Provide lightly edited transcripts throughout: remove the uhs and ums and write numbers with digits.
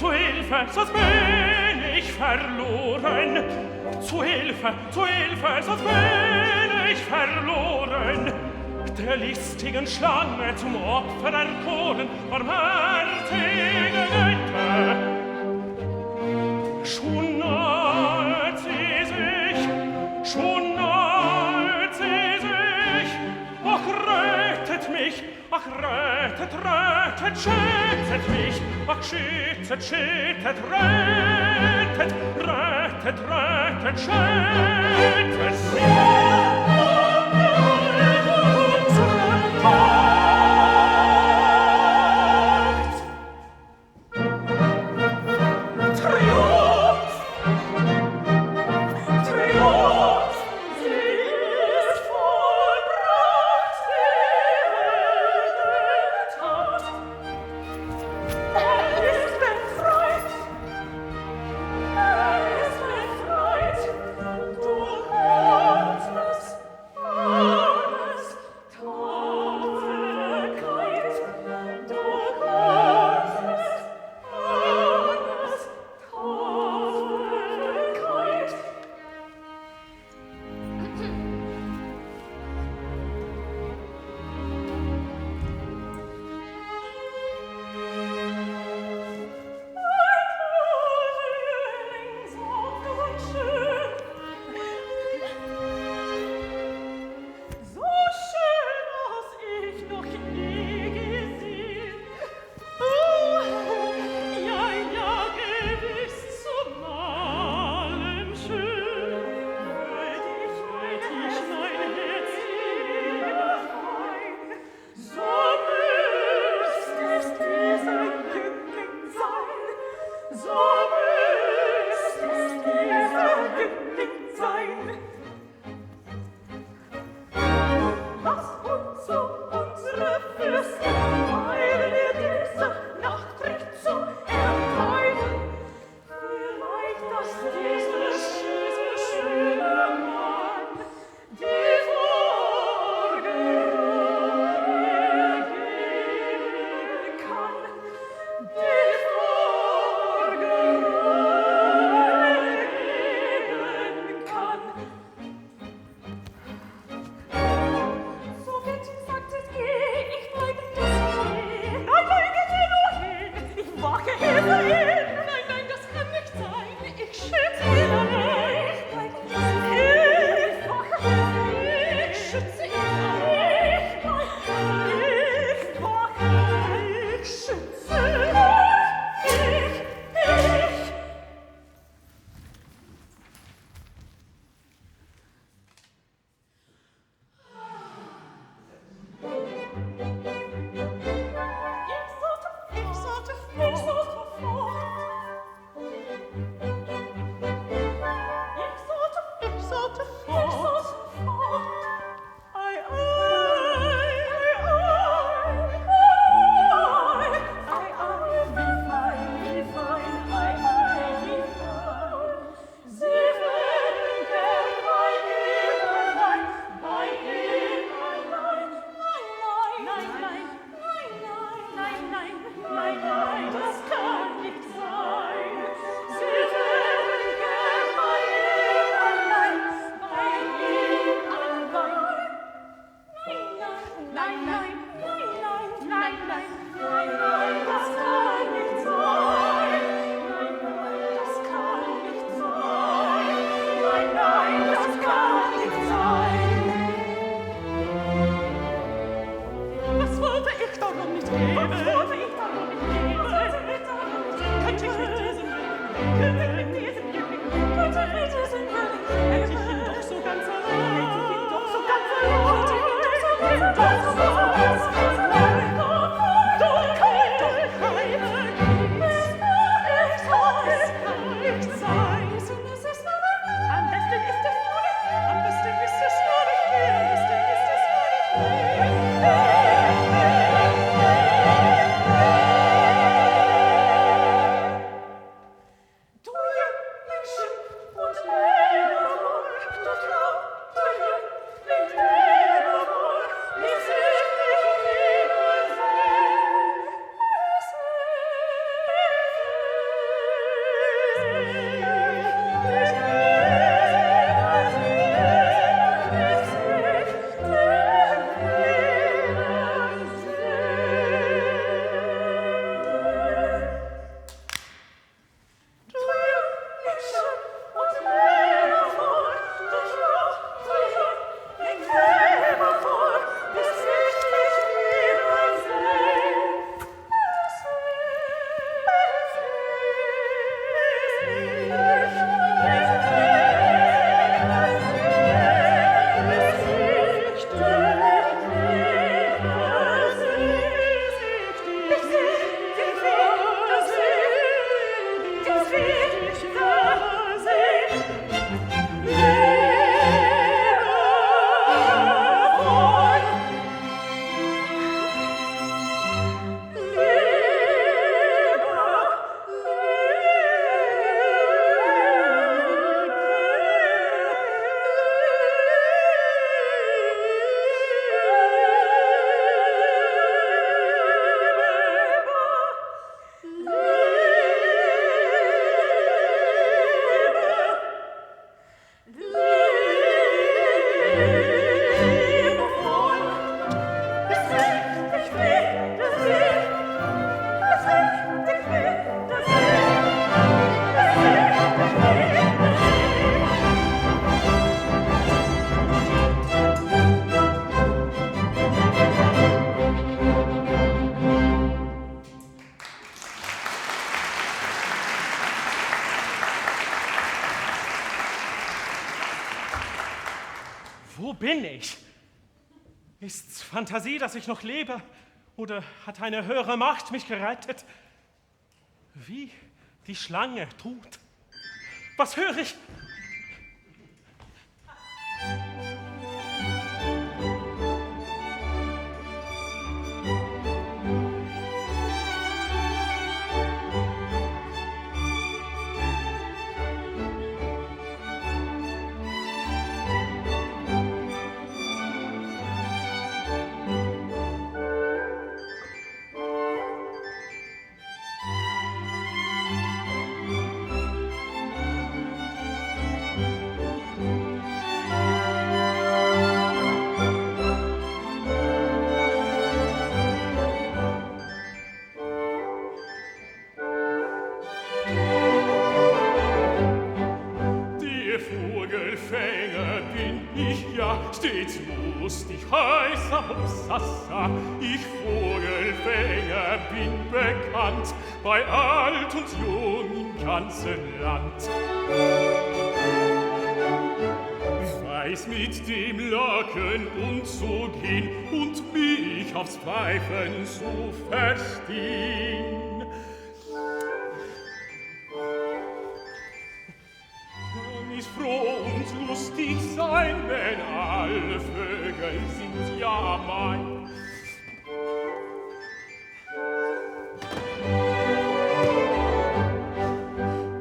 Zu Hilfe, sonst bin ich verloren. Zu Hilfe, sonst bin ich verloren. der listigen Schlange zum Opfer erkoren, barmherzige Götter. Schon nahet sie sich, ach, rettet mich, ach, rettet, schützet mich, ach, schützet, rettet, schützet Du Wo bin ich? Ist's Fantasie, dass ich noch lebe? Oder hat eine höhere Macht mich gerettet? Wie die Schlange tut. Was höre ich? Stets lustig, heißer Hopsassa, ich Vogelfänger bin bekannt, bei alt und jung im ganzen Land. Weiß mit dem Locken umzugehen und mich aufs Pfeifen zu verstehen. Ist froh und lustig sein, wenn alle Vögel sind ja mein.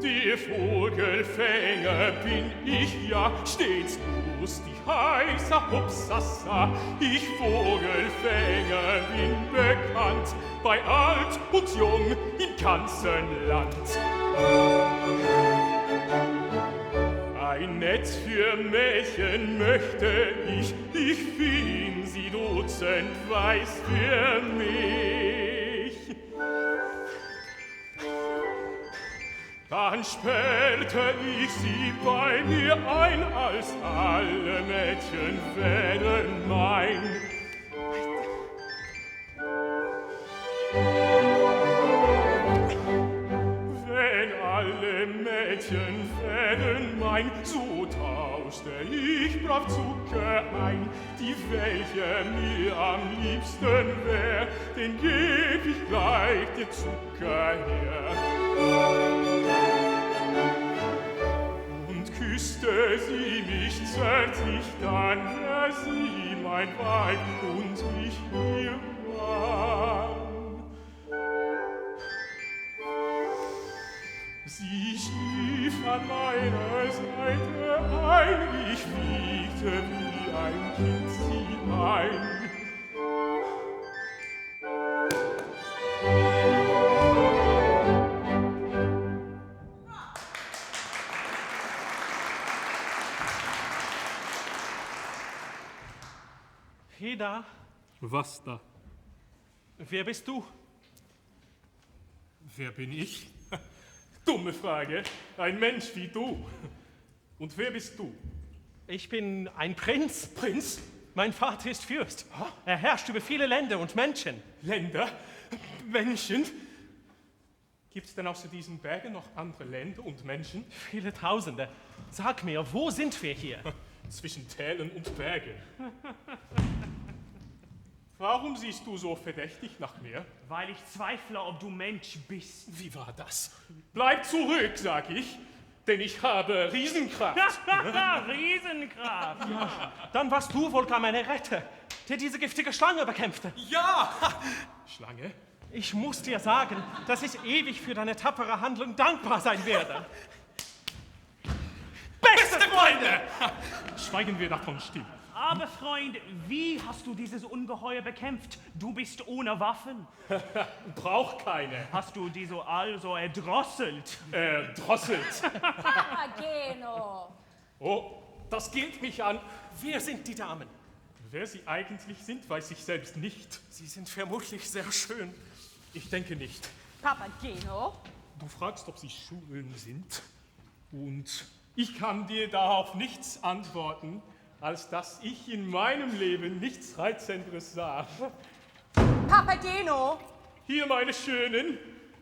Der Vogelfänger bin ich ja, stets lustig, heißer Hopsassa. Ich Vogelfänger bin bekannt, bei alt und jung im ganzen Land. Ein Netz für Mädchen möchte ich fing sie dutzend weiß für mich. Dann sperrte ich sie bei mir ein, als alle Mädchen wären mein. Wenn alle Mädchen wären mein, so tauschte ich brav Zucker ein, die welche mir am liebsten wär, den geb ich gleich den Zucker her. Und küsste sie mich zärtlich, dann wär sie mein Weib und ich ihr Mann. Sie schlief an meiner Seite ein, ich wiegte wie ein Kind sie ein. Heda, Was da? wer bist du? Wer bin ich? Dumme Frage. Ein Mensch wie du. Und wer bist du? Ich bin ein Prinz. Prinz? Mein Vater ist Fürst. Er herrscht über viele Länder und Menschen. Länder? Menschen? Gibt es denn außer diesen Bergen noch andere Länder und Menschen? Viele Tausende. Sag mir, wo sind wir hier? Zwischen Tälern und Bergen. Warum siehst du so verdächtig nach mir? Weil ich zweifle, ob du Mensch bist. Wie war das? Bleib zurück, sag ich, denn ich habe Riesenkraft. Riesenkraft! Ja, dann warst du wohl gar meine Retter, der diese giftige Schlange bekämpfte. Ja! Schlange? Ich muss dir sagen, dass ich ewig für deine tapfere Handlung dankbar sein werde. Beste Freunde! Schweigen wir davon still. Aber Freund, wie hast du dieses Ungeheuer bekämpft? Du bist ohne Waffen. Brauch keine. Hast du die so also erdrosselt? Drosselt. Papageno! Oh, das geht mich an. Wer sind die Damen? Wer sie eigentlich sind, weiß ich selbst nicht. Sie sind vermutlich sehr schön. Ich denke nicht. Papageno? Du fragst, ob sie schön sind. Und ich kann dir darauf nichts antworten, als dass ich in meinem Leben nichts Reizenderes sah. Papageno! Hier, meine Schönen.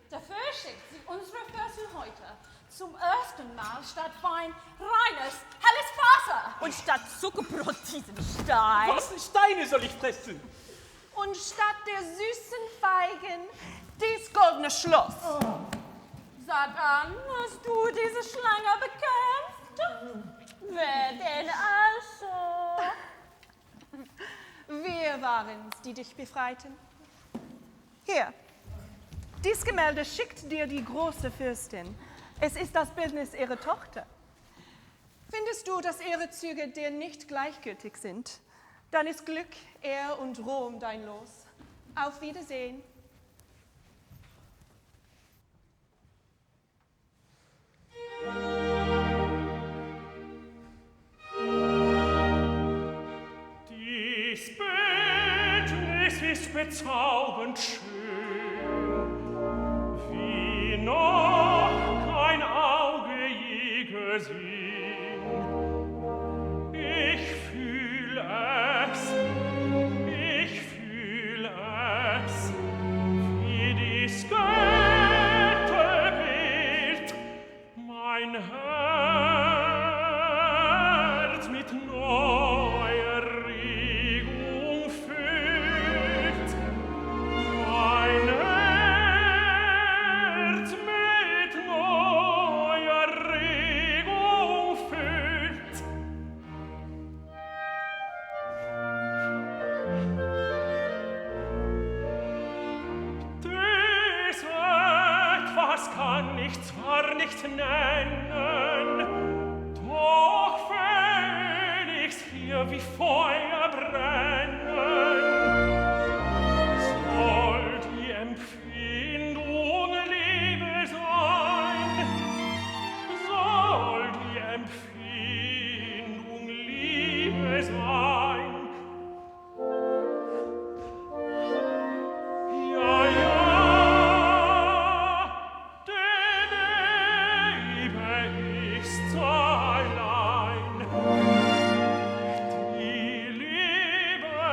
Dafür schickt sie unsere Fürstin heute zum ersten Mal statt Wein reines, helles Wasser. Und statt Zuckerbrot diesen Stein. Was für Steine soll ich fressen? Und statt der süßen Feigen dies goldene Schloss. Sag an, hast du diese Schlange bekämpft? Wer denn also? Wir waren's, die dich befreiten. Hier, dies Gemälde schickt dir die große Fürstin. Es ist das Bildnis ihrer Tochter. Findest du, dass ihre Züge dir nicht gleichgültig sind, dann ist Glück, Ehr und Ruhm dein Los. Auf Wiedersehen. Dies Bildnis ist bezaubernd schön, wie noch kein Auge je gesehen. Ich fühl es, wie dies Götterbild mein Herz mit neuer Regung füllt. Mein Herz mit neuer Regung füllt. Dies etwas kann ich zwar nicht nennen, doch wenn ich's hier wie Feuer brennen, soll die Empfindung Liebe sein, soll die Empfindung Liebe sein. Ja, ja, denn Liebe ist's allein. Die Liebe,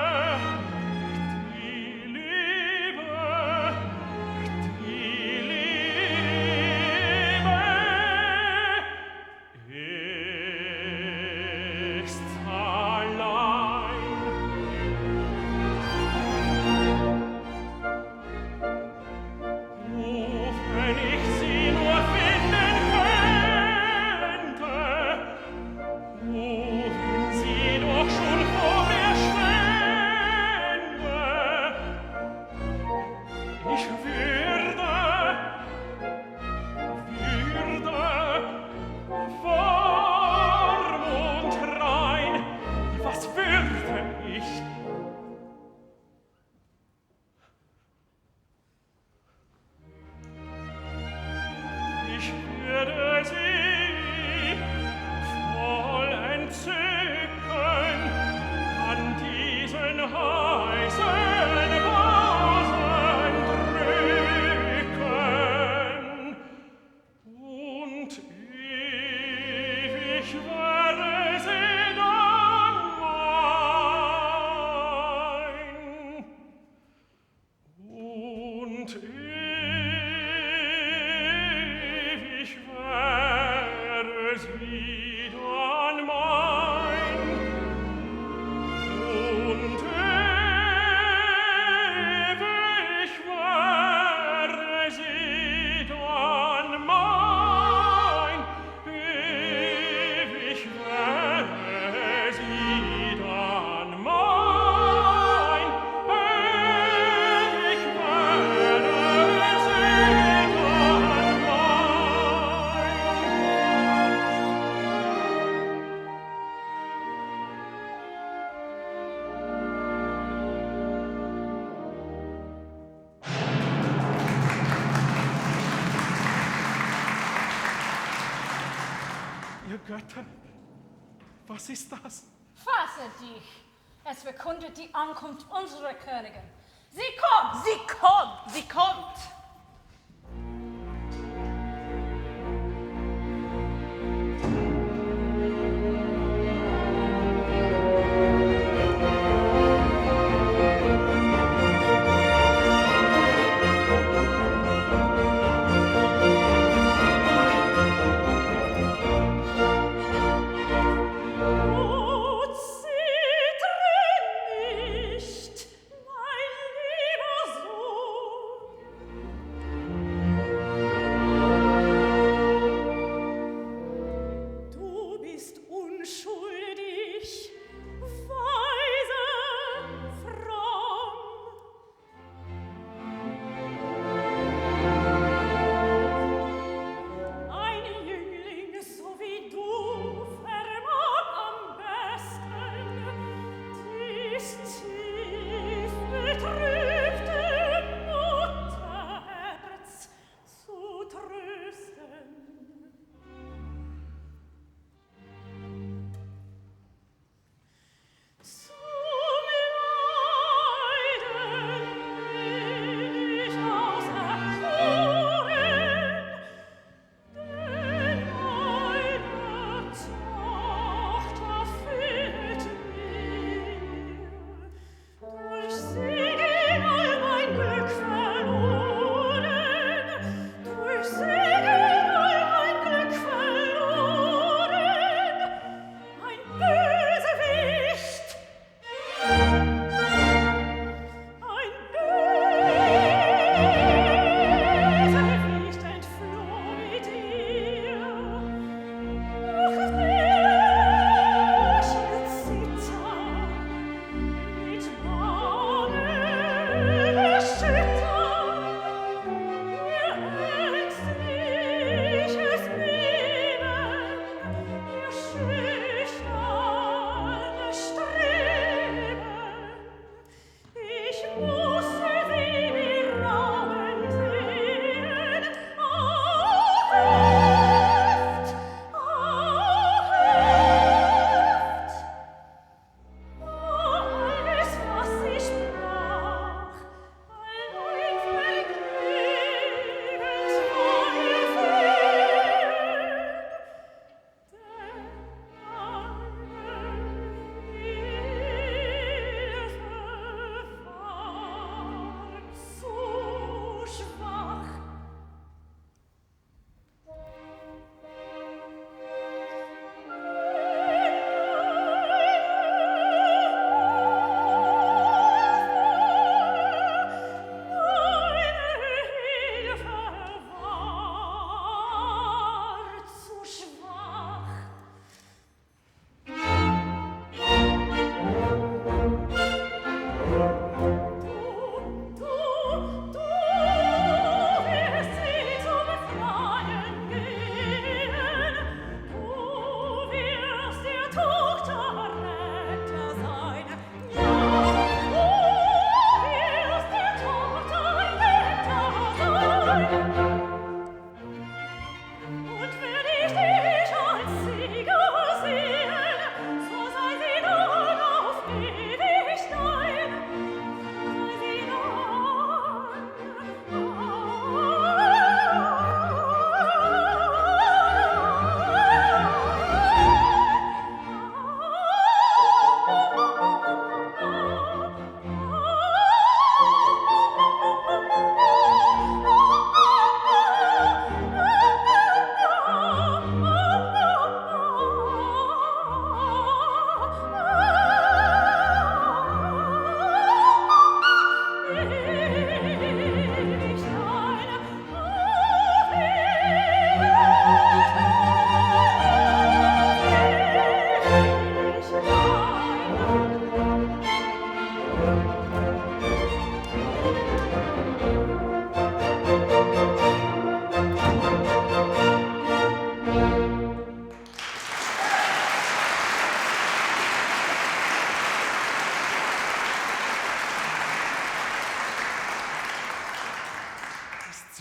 die Liebe, die Liebe ist's allein. Wenn ich sie nur finden könnte, wenn sie doch schon vor mir stände, ich würde warm und rein, was würde ich? Ich würde sie voll Entzücken an diesen heißen Vasen drücken und ewig wäre sie dann mein. Und ewig wäre sie dann mein. Und ewig wäre sie dann mein. Ewig wäre sie dann mein. Ewig wäre sie dann Ihr Götter, was ist das? Fasse dich. Es verkündet die Ankunft unserer Königin. Sie kommt! Sie kommt! Sie kommt! Oh,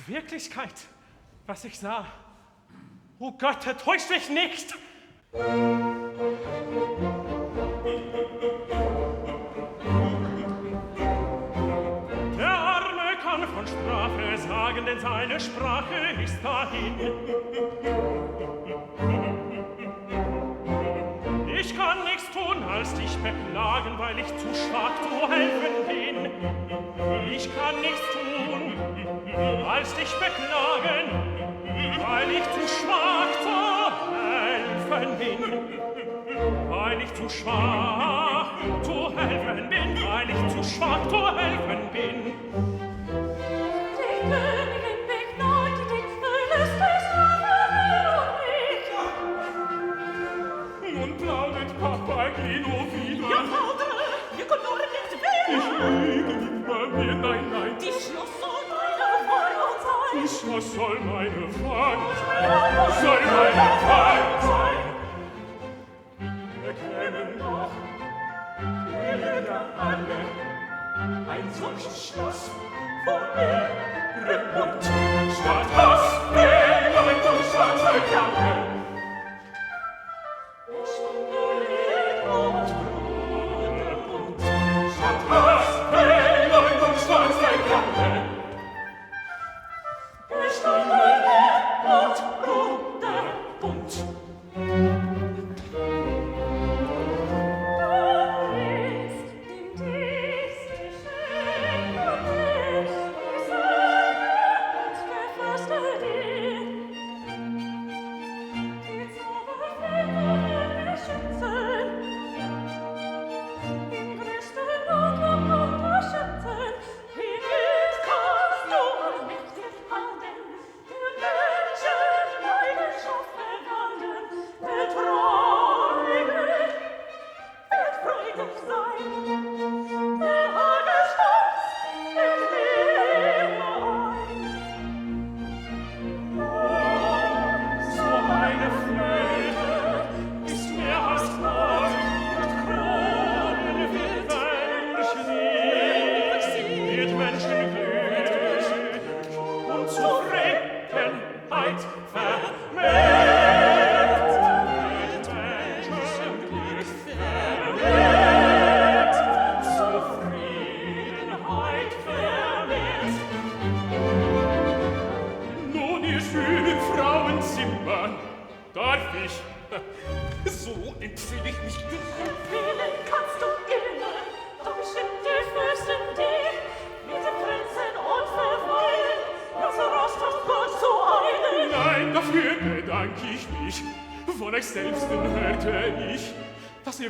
es Wirklichkeit, was ich sah? O Götter, täuscht mich nicht! Der Arme kann von Sprache sagen, denn seine Sprache ist dahin. Ich kann nichts tun, als dich beklagen, weil ich zu schwach zu helfen bin. Ich kann nichts tun, als dich beklagen, weil ich zu schwach zu helfen bin. Weil ich zu schwach zu helfen bin, weil ich zu schwach zu helfen bin. Die Königin begnadigt dich, verlässt es nicht. Nun plaudert Papageno wieder. Ja, Vater, wir können nur nicht wählen. Ich liege nimmer mehr, nein, nein. Die Schloss soll meine Wahl sein. Die Schloss soll meine Wahl sein. Soll meine Wahl sein. Erkennen doch Pilger alle ein solches Schloss vor ihrem Mund. Statt Haspel und schwarze Klammer. Statt Haspel und schwarze Klammer. Und roter Bund.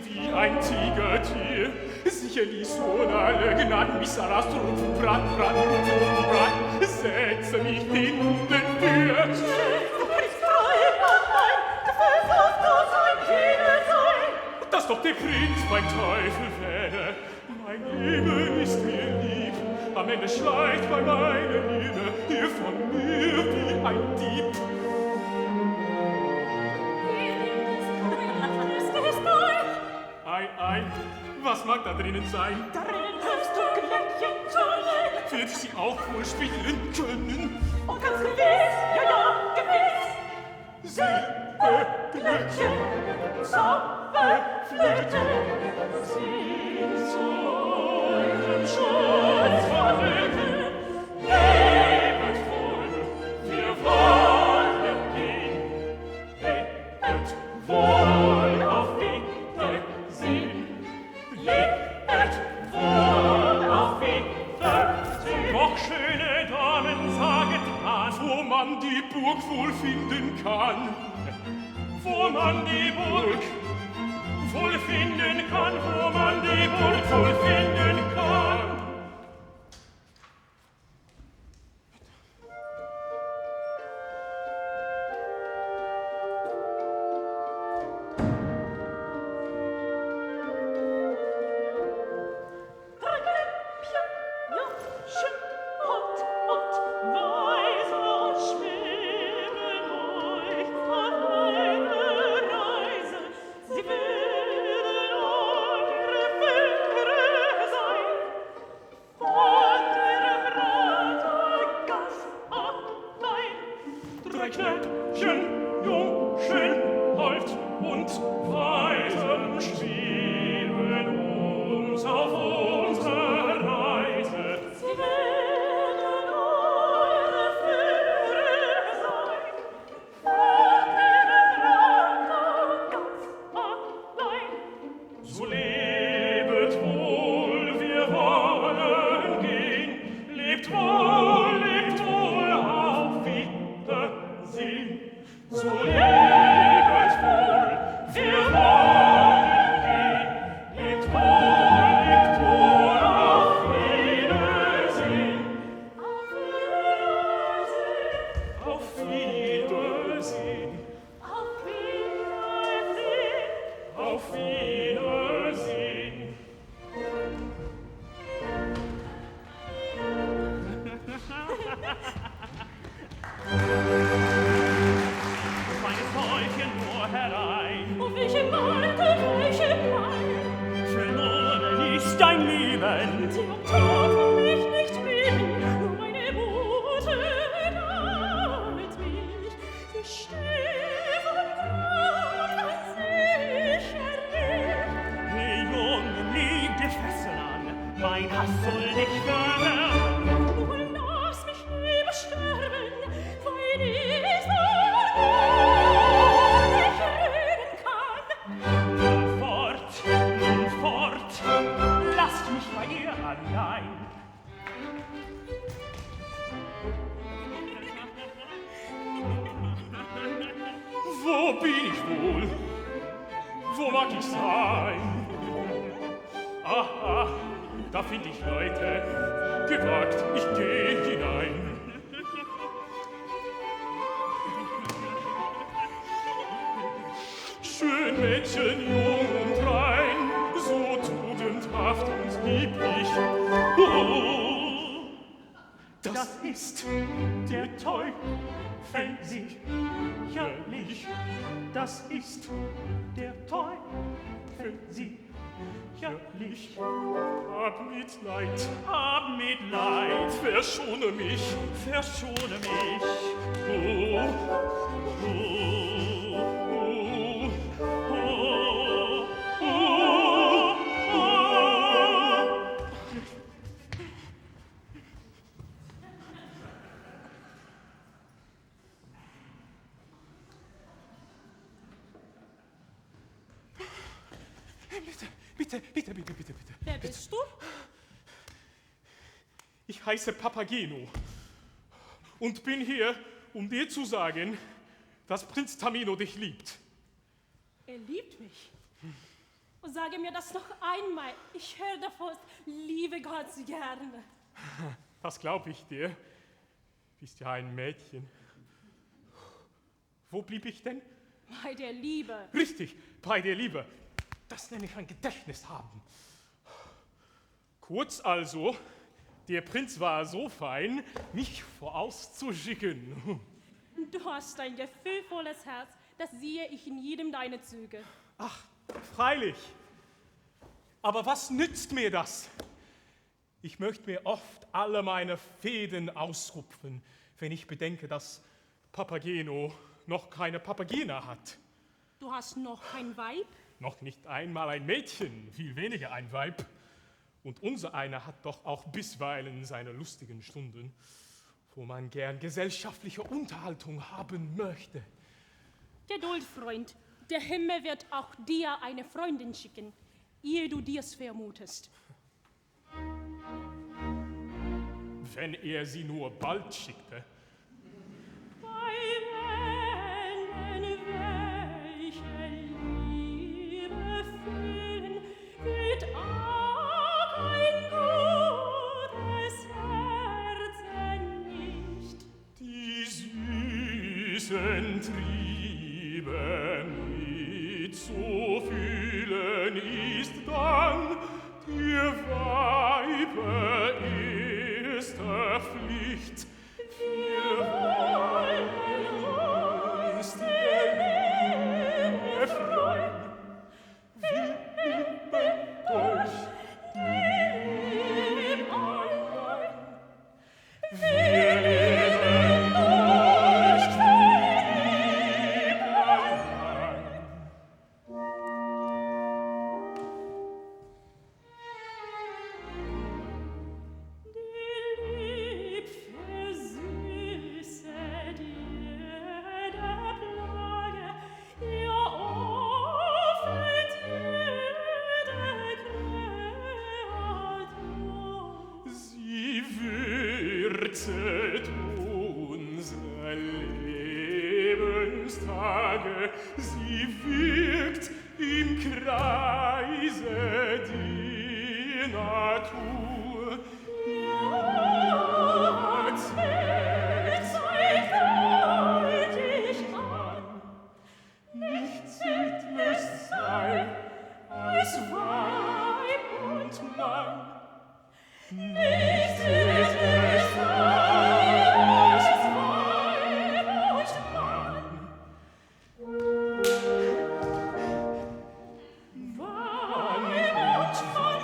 Wie ein Tigertier sicher ließ ohne alle Gnaden mich Sarast rufen, Brand, setze mich hinten für. Du bist frei, mein Gefühl sollst du sein, Kinder sein. Dass doch der Prinz mein Teufel wäre, mein Leben ist mir lieb, am Ende schleicht bei meiner Liebe hier von mir wie ein Dieb. Ein, was mag da drinnen sein? Darin hörst du Glöckchen tönen. Wird sie auch wohl spielen können? Und ganz gewiss, ja, gewiss. Glöckchen, Zauberflöte, sie zu eurem Schutz verlöten. Lebet wohl, wir wollen gehen. Lebet wohl auf Wiedersehen. Lebet wohl auf Wiedersehen. Doch schöne Damen, saget an, Wo man die Burg wohl finden kann. wo man die Burg wohl finden kann, wo man die Burg wohl finden kann. Sie werden eure Fähre So lebet wohl, wir wollen gehen. Lebt wohl, auf Wiedersehen. So lebet wohl, wir wollen gehen. Lebt wohl, auf Wiedersehen. Auf Wiedersehen. Auf Wiedersehen. Meine Täubchen nur herein. Und welche Macht und welche Macht, Verloren ist dein Leben. die um Tod mich nicht beten, nur meine Mutter damit mich. Sie steht von Grund an sicher nicht. Hey Junge, leg die Fesseln an. Mein Hass soll dich verwirren. Nur lass mich lieber sterben, weil ich so nicht reden kann. Nun fort, lasst mich bei dir allein. Wo bin ich wohl? Wo mag ich sein? Aha, da find ich Leute. Gewagt, ich geh hinein. Schön Mädchen, jung und rein, so tugendhaft und lieblich. Oh, das ist der Teufel sicherlich. Das ist der Teufel sicherlich. Hab Mitleid, verschone mich. Oh, oh, oh, oh, oh. Bitte. Wer bist du? Ich heiße Papageno und bin hier, um dir zu sagen, dass Prinz Tamino dich liebt. Er liebt mich. Und sage mir das noch einmal. Ich höre davon, liebe Gott so gerne. Das glaub ich dir. Bist ja ein Mädchen. Wo blieb ich denn? Bei der Liebe. Richtig, bei der Liebe. Das nenne ich ein Gedächtnis haben. Kurz also, der Prinz war so fein, mich vorauszuschicken. Du hast ein gefühlvolles Herz, das sehe ich in jedem deiner Züge. Ach, freilich. Aber was nützt mir das? Ich möchte mir oft alle meine Fäden ausrupfen, wenn ich bedenke, dass Papageno noch keine Papagena hat. Du hast noch kein Weib? Noch nicht einmal ein Mädchen, viel weniger ein Weib. Und unser einer hat doch auch bisweilen seine lustigen Stunden, wo man gern gesellschaftliche Unterhaltung haben möchte. Geduld, Freund. Der Himmel wird auch dir eine Freundin schicken, ehe du dir's vermutest. Wenn er sie nur bald schickte. Bei Wänden, welche Liebe fühlen, wird auch ein gutes Herzen nicht. Die süßen Triebe mitzufühlen ist dann der Weibe erste Pflicht. Wir wollen uns der Liebe freuen. Wir lieben euch, lieb allein. Wir lieben euch, lieb allein. Die Lieb versüßet kürzet unsere Lebenstage, sie wirkt im Kreise die Natur. Ja, Zeit ich an, nicht züglich sei als Weib und Mann, nicht züglich sei als Weib und Mann. Weib und Mann.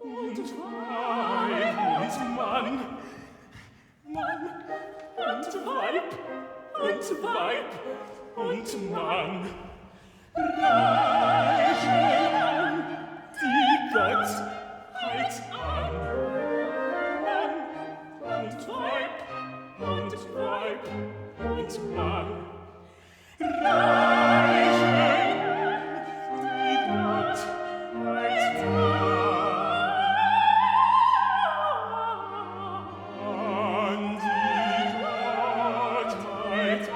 und Weib und Mann, Mann und Weib und Weib und Mann, reichen die Gottheit an. Mann und Weib und Weib und Mann, reichen die Gottheit an. An die Gottheit an.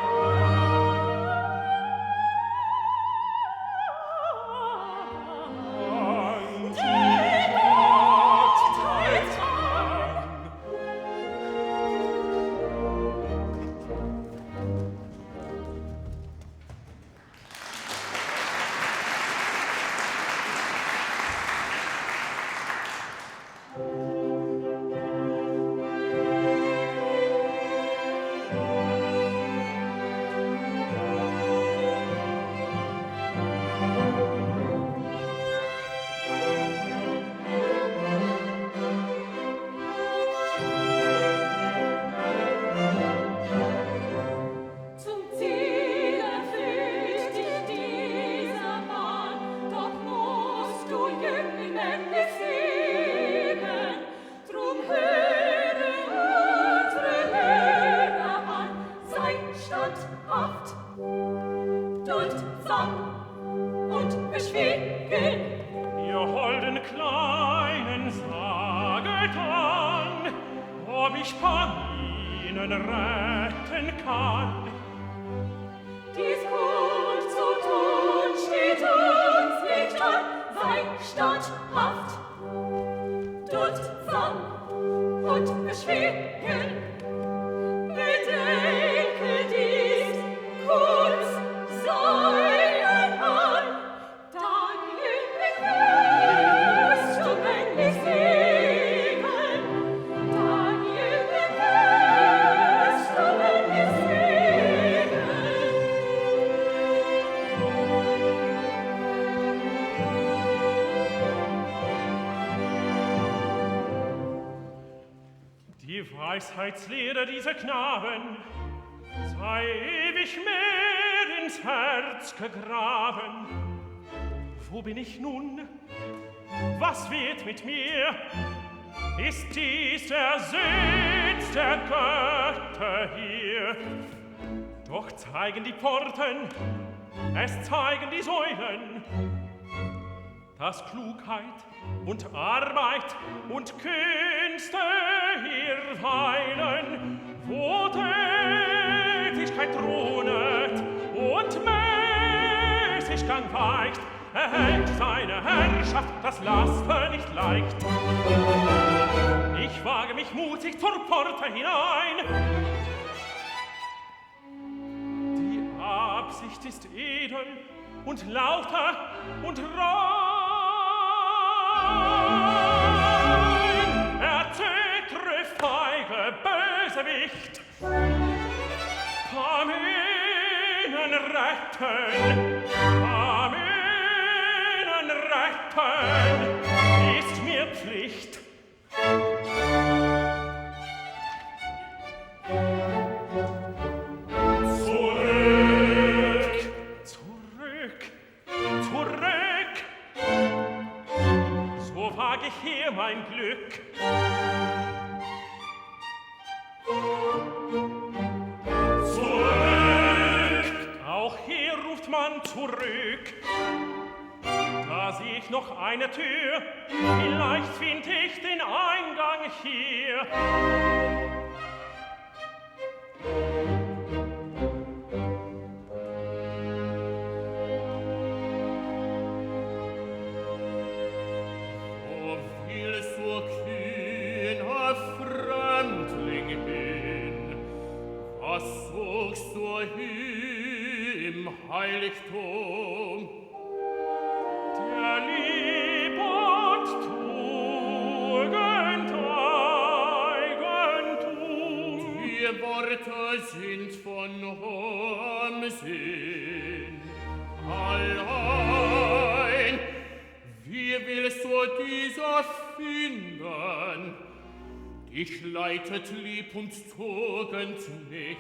An die Gottheit an. Zum Ziele führt dich dieser Bahn, doch musst du Jüngling nicht sehen. Drum höre unsere Lehre an, sei standhaft, duldsam und beschwiegen. Ihr holden Kleinen, saget an, ob ich Paminen retten kann. Dies gut zu tun steht uns nicht an, sei standhaft, duldsam und beschwiegen. Bedenke dies, kurz seien an, dann Jüngling wirst du männlich segnen, dann Jüngling wirst du männlich segnen. Die Weisheitslehre dieser Knaben sei ewig mehr ins Herz gegraben. Wo bin ich nun? Was wird mit mir? Ist dies der Sitz der Götter hier? Doch zeigen die Pforten, es zeigen die Säulen, dass Klugheit und Arbeit und Künste hier weilen, wo Tätigkeit thronet und Mäßiggang weicht, erhält seine Herrschaft das Laster nicht leicht. Ich wage mich mutig zur Pforte hinein. Die Absicht ist edel und lauter und rein. Erzittere feige Bösewicht, Paminen retten, Paminen retten, ist mir Pflicht. Zurück, zurück, zurück, so wag ich hier mein Glück. Zurück, auch hier ruft man zurück. Da sieh ich noch eine Tür, vielleicht find ich den Eingang hier. Wo willst du, kühner Fremdling, hin? Was suchst du im Heiligtum? Der Lieb und Tugend Eigentum. Die Worte sind von hohem Sinn. Allein, wie willst du dieser finden? Dich leitet Lieb und Tugend nicht,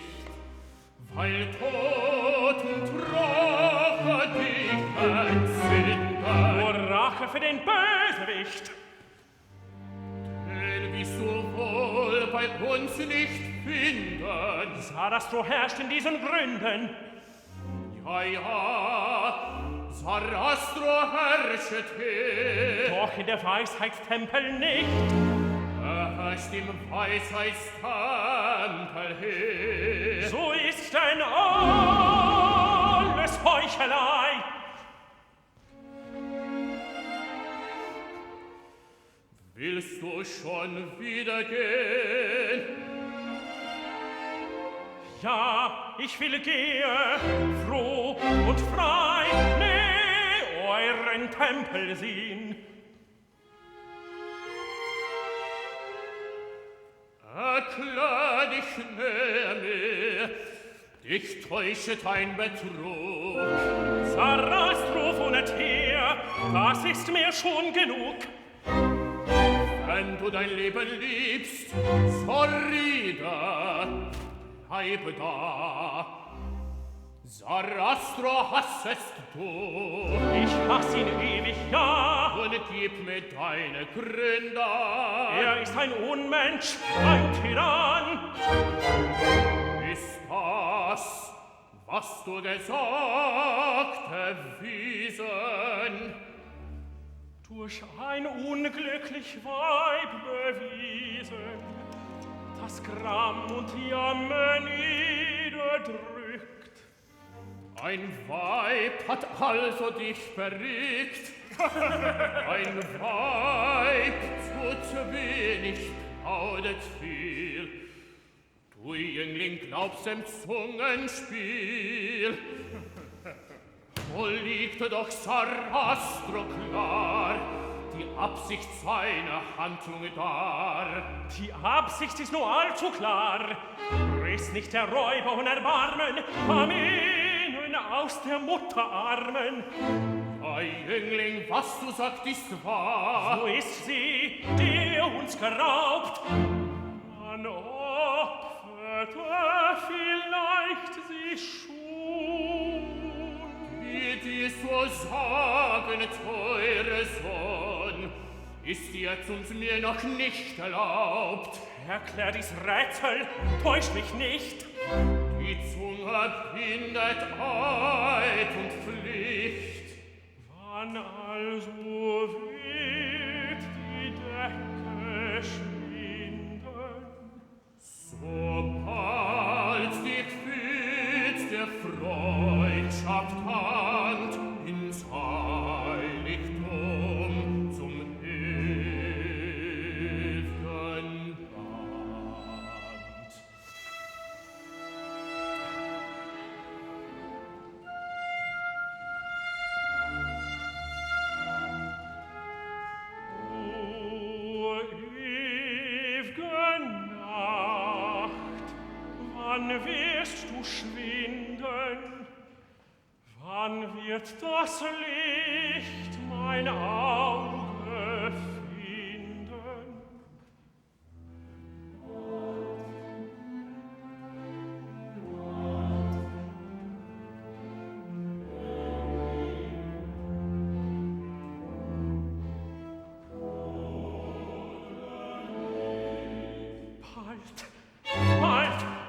weil Tod und Rache dich entzünden. Nur Rache für den Bösewicht. Den wirst du wohl bei uns nicht finden. Sarastro herrscht in diesen Gründen. Ja, ja, Sarastro herrschet hier. Doch in der Weisheitstempel nicht. Herrscht im Weisheitstempel hier. So ist denn alles Heuchelei. Willst du schon wieder gehen? Ja, ich will gehe, froh und frei, euren Tempel sehen. Erklär dich näher mir, dich täuschet ein Betrug. Sarastro wohnet her, das ist mir schon genug. Wenn du dein Leben liebst, so rieder, bleibe da. Sarastro hassest du. Ich hass ihn ewig, ja. Und gib mir deine Gründe. Er ist ein Unmensch, ein Tyrann. Ist das, was du gesagt, erwiesen? Durch ein unglücklich Weib bewiesen, das Gram und Jammer niederdrückt. Ein Weib hat also dich beregt. Ein Weib tut wenig, plaudert viel. Du Jüngling glaubst dem Zungenspiel. Wo liegt doch Sarastro klar, die Absicht seiner Handlung dar? Die Absicht ist nur allzu klar. Riss nicht der Räuber und Erbarmen, Aminen aus der Mutterarmen. Jüngling, was du sagst, ist wahr. Wo ist sie, der uns geraubt? Man opferte vielleicht sie schon. Wie dir so sagen, teure Sohn, ist jetzt uns mir noch nicht erlaubt. Erklär dies Rätsel, täusch mich nicht. Die Zunge bindet Eid und Pflicht. Wann also wird die Decke schwinden? Sobald die Pfütz der Freundschaft Hand ins Heiligtum zum Hilfgen band. Wann wirst du schwinden? Wann wird das Licht mein Auge finden?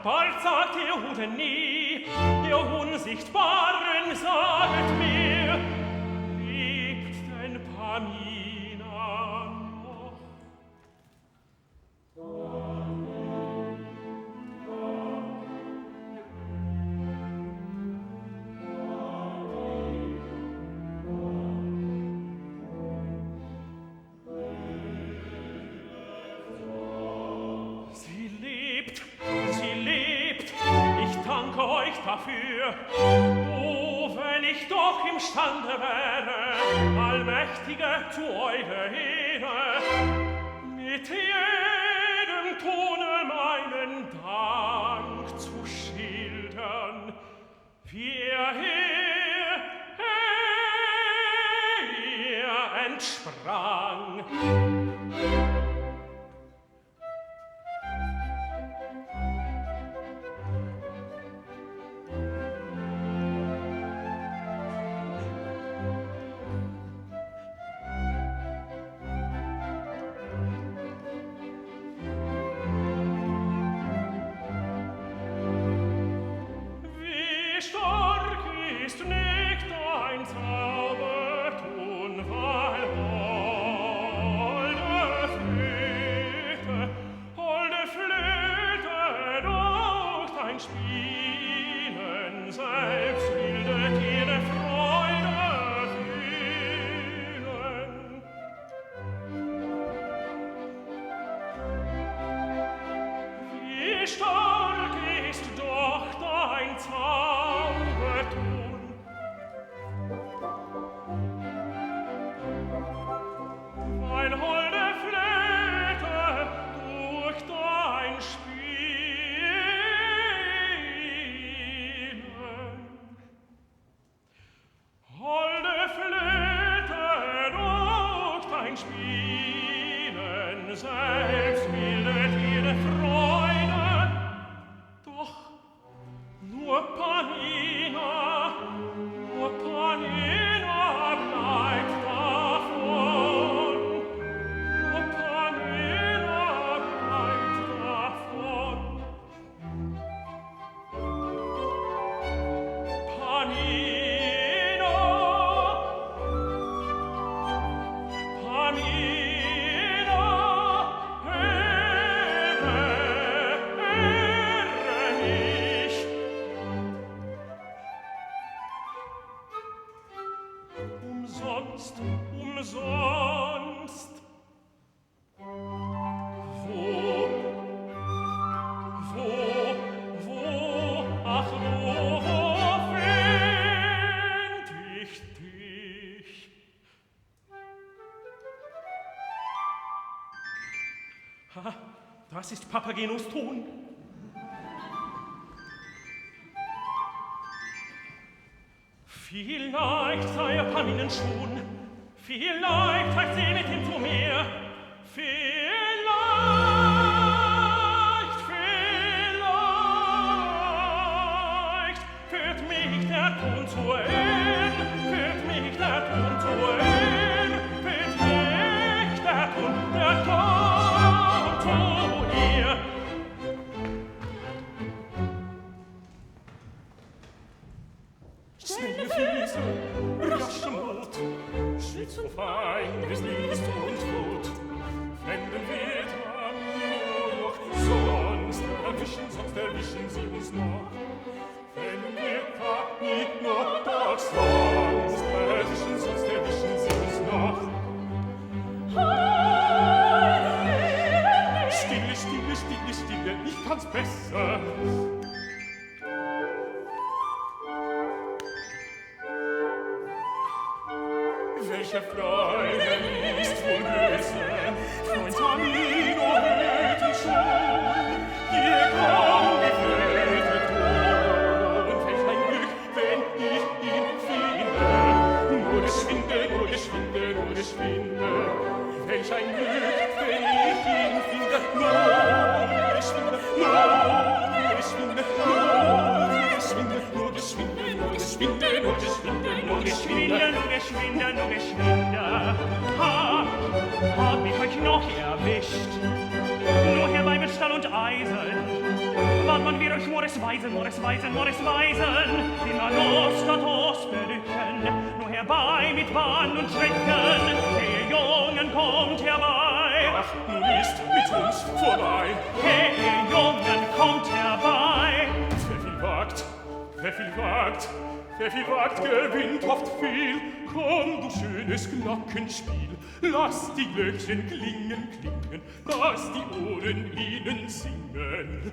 Bald sagt ihr Hude nie, ihr Unsichtbaren saget mir, liebt dafür. Oh, wenn ich doch imstande wäre, Allmächtige, zu eurer Ehre, mit jedem Tone meinen Dank zu schildern, wie er entsprang. Wie stark ist nicht dein Zauberton, weil holde Flöte, doch dein Spielen selbst bildet jede Freude fühlen. Wie stark ist doch dein Zauberton, weil holde Flöte durch dein Spielen, holde Flöte durch dein Spielen selbst bildet jede Freude, doch nur Panina bleibt davon. Nur Panina bleibt davon. Panina, höre mich. Umsonst. Ach, wo find ich dich? Ha, das ist Papagenos Ton. Vielleicht sei er Paninen schon, vielleicht heißt sie mit ihm zu mir, vielleicht führt mich der Ton zur Ehr, führt mich der Ton zur Ehr, führt mich der Ton zu ihr. Schnelle Füße, rasche Mut, Schütz vor Feind, es liest uns gut. Wenden wir dran noch, sonst erwischen sie uns noch. Wenden wir nicht noch, doch sonst erwischen sie uns noch. Stille, stille, stille, stille, ich kann's besser. Welche Freude ist wohl größer, Freund Tamino hört ihn schon, hier kommt die Flöte Ton. Welch ein Glück, wenn ich ihn finde, nur geschwinde, nur geschwinde, nur geschwinde. Welch ein Glück, wenn ich ihn finde, nur geschwinde, nur geschwinde, nur geschwinde, nur geschwinde, nur geschwinde, nur geschwinde, nur geschwinde. Nur geschwinde. Ha, hab ich euch noch erwischt. Nur herbei mit Stahl und Eisen. Wann man wir euch Mores weisen. Immer Nostatos berücken. Nur herbei mit Bann und Schrecken. Der Jungen kommt herbei. Ach, nun ist mit uns vorbei. Der Jungen kommt herbei. Wer viel wagt, gewinnt oft viel. Komm, du schönes Glockenspiel, lass die Glöckchen klingen, lass die Ohren ihnen singen.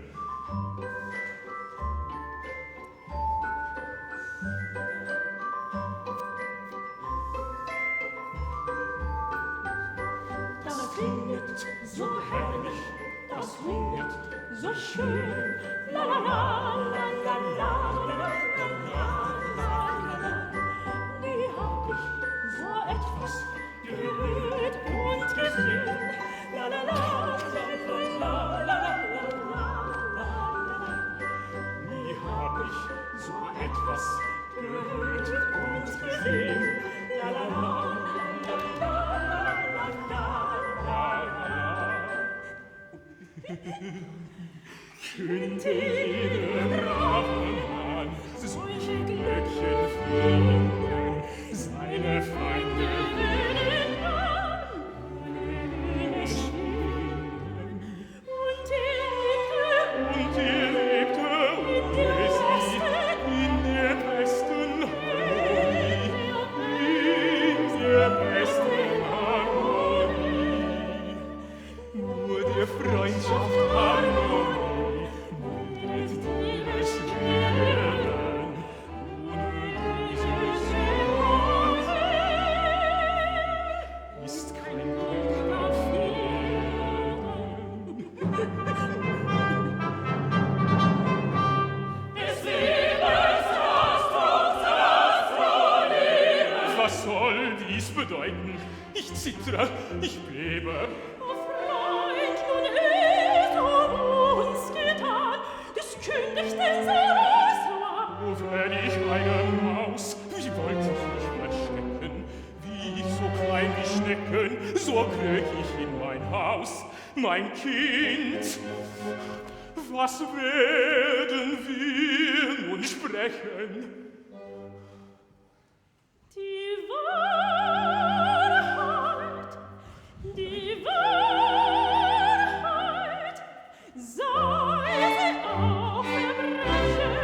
das klinget so herrlich, das klinget so schön. La la la la la la la la la la. Nie hab ich so etwas gehört und gesehen. La la la la la la la la la. Nie hab ich so etwas gehört und gesehen. La la la la la la la. Könnte jeder brave Mann solche Glöckchen finden, seine Feinde würden dann schwingen. Und ihr lebte ohne sie in der besten Harmonie, in der besten Harmonie. Nur der Freundschaft Harmonie mundet dieses Leben. Ohne dieses Leben ist kein Glück auf Was soll dies bedeuten? Ich zittere, ich bebe. O Freund, nun ist uns getan, des kündigt den Sarasua. Wenn ich eine Maus, wie wollte ich mich verstecken? Wie ich so klein wie Schnecken, so kröch ich in mein Haus. Mein Kind, was werden wir nun sprechen? Die Wahrheit, soll sie auch verbrechen.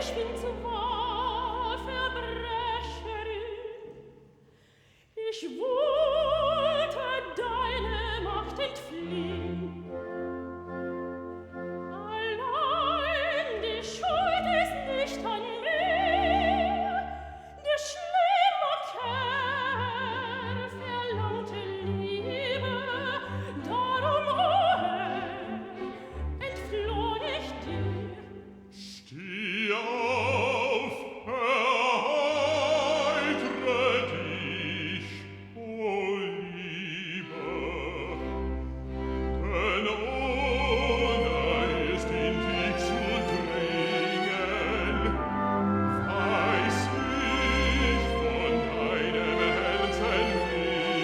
Ich bin zwar Verbrecherin, ich wollte deine Macht entfliehen. Allein die Schuld ist nicht an mir, der schlimme Kerl verlangte Liebe, darum, o Herr, entfloh ich dir. Steh auf, erheitere dich, o Liebe, denn ohne ist in dich zu dringen, weiß ich von deinem Herzen mir.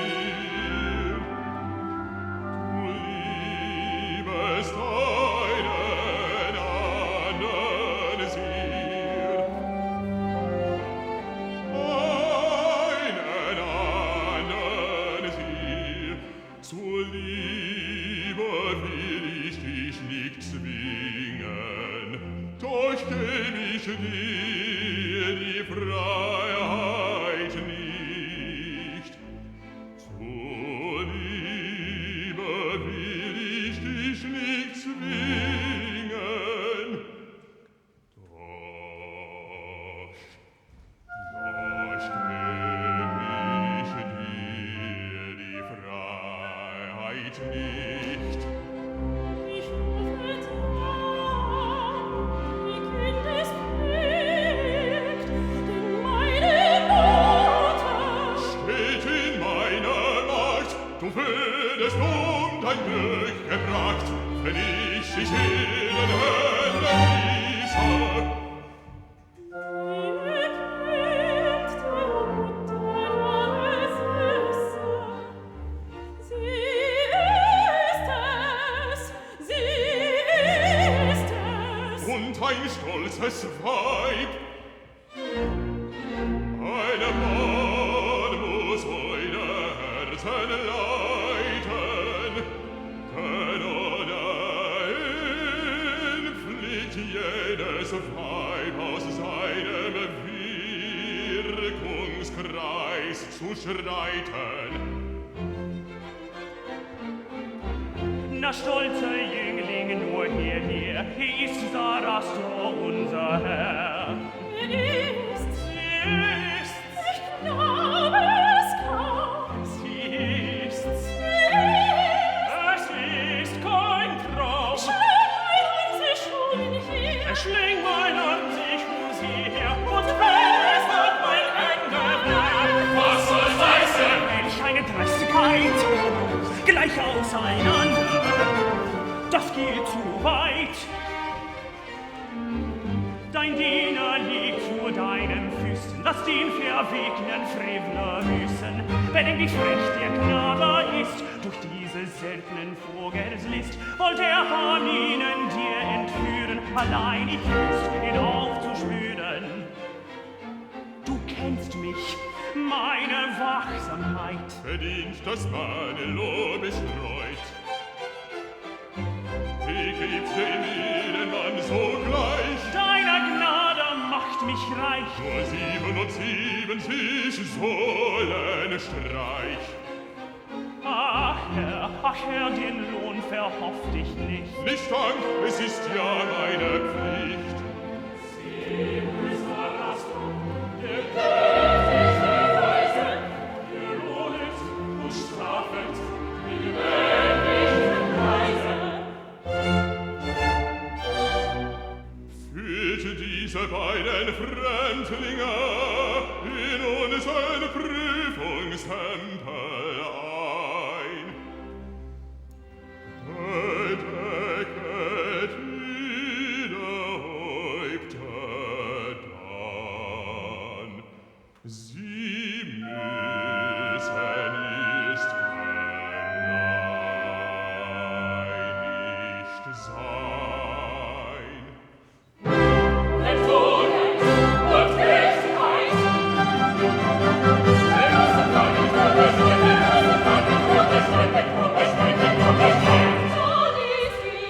Du liebest einen anderen Sinn, einen anderen Sinn. Zur Liebe will ich dich nicht zwingen, doch geb ich dir die Freiheit nicht. Zur Liebe will ich dich nicht zwingen, doch geb ich dir die Freiheit nicht. Ich rufe da, wie Kind es pflegt, denn Namen durchgebracht, wenn ich dich in den Händen ließe. Und ein stolzes Weib. Eine Mann muss eure Herzen leiten, denn ohne ihn fliegt jedes Weib aus seinem Wirkungskreis zu schreiten. Na, stolzer Jüngling, nur hierher, hier ist Sarastro, unser Herr. Ich glaube es kaum. Es ist kein Traum. Schling mein Arm sich um sie her und es hat mein Ende wär. Was soll heißen? Welch eine Dreistigkeit, gleich auseinander, das geht zu weit. Dein Diener liegt zu deinen Füßen, lass den verwegnen Frevler müssen. Wenn ihm die frech der Knabe ist, durch diese seltenen Vogelslist, wollt er Haminen dir entführen, allein ich wüsst, ihn aufzuspüren. Du kennst mich, meine Wachsamkeit. Verdient, dass meine Lobe streut. Wie gibt's dem Edelmann sogleich? Deine Gnade macht mich reich. Nur 77 sollen Streich. Ach Herr, den Lohn verhofft ich nicht. Nicht Dank, es ist ja meine Pflicht. Führt diese beiden Fremdlinge in unseren Prüfungstempel ein. Bedecket ihre Häupter dann. Sie müssen ist gereinigt sein. So ließ die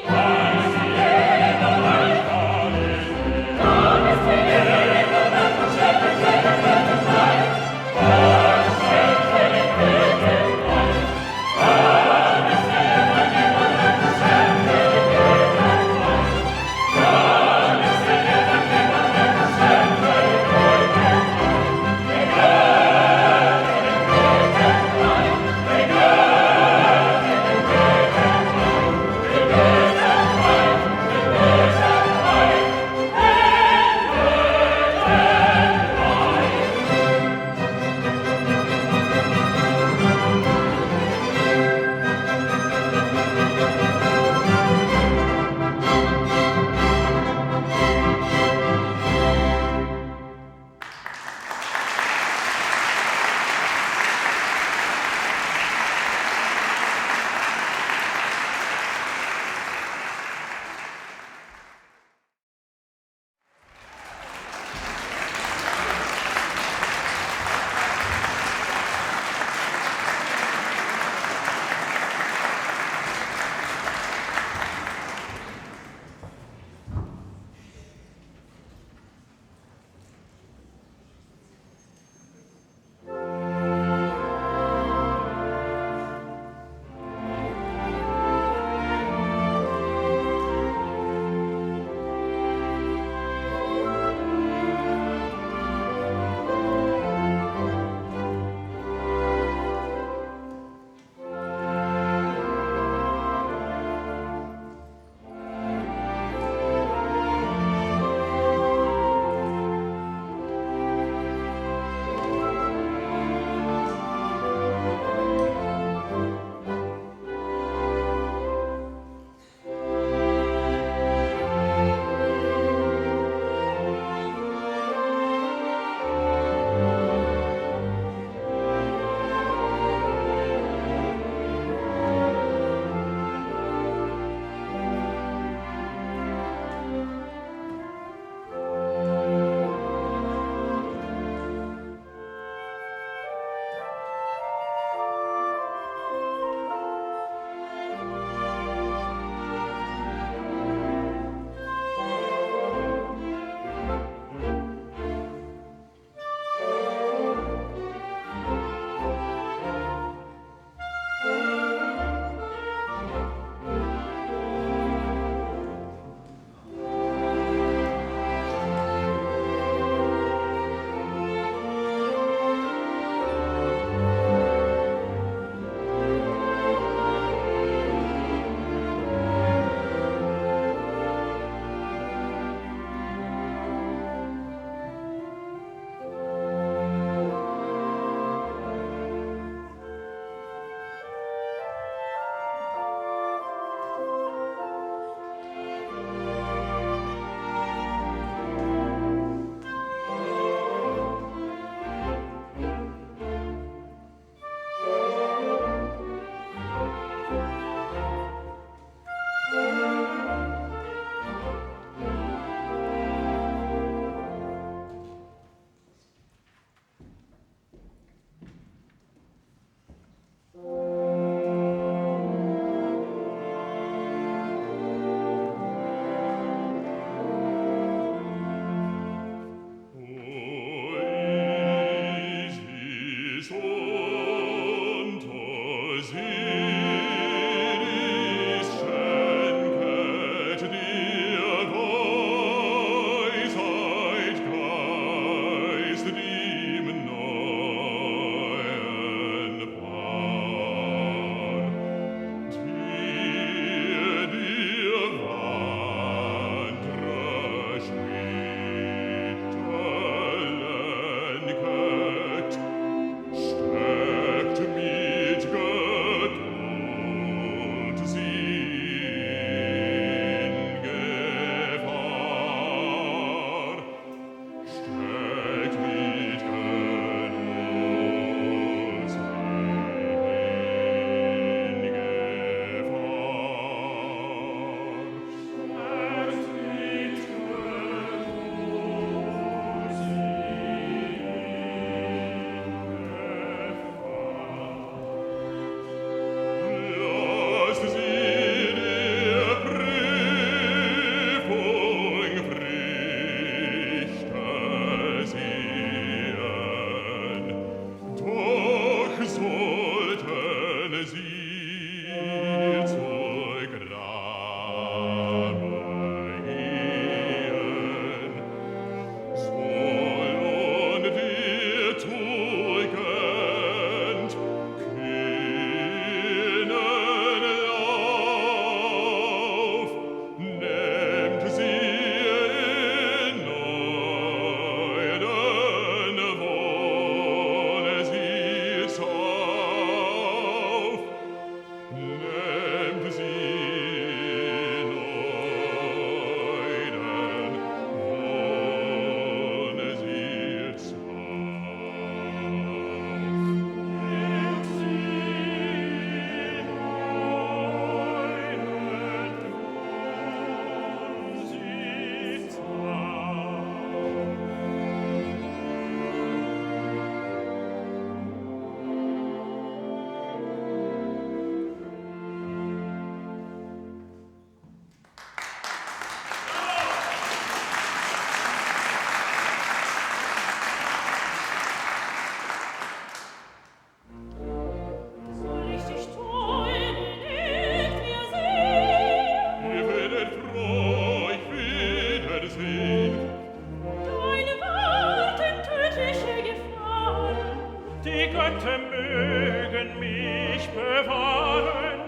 Götter mögen mich bewahren.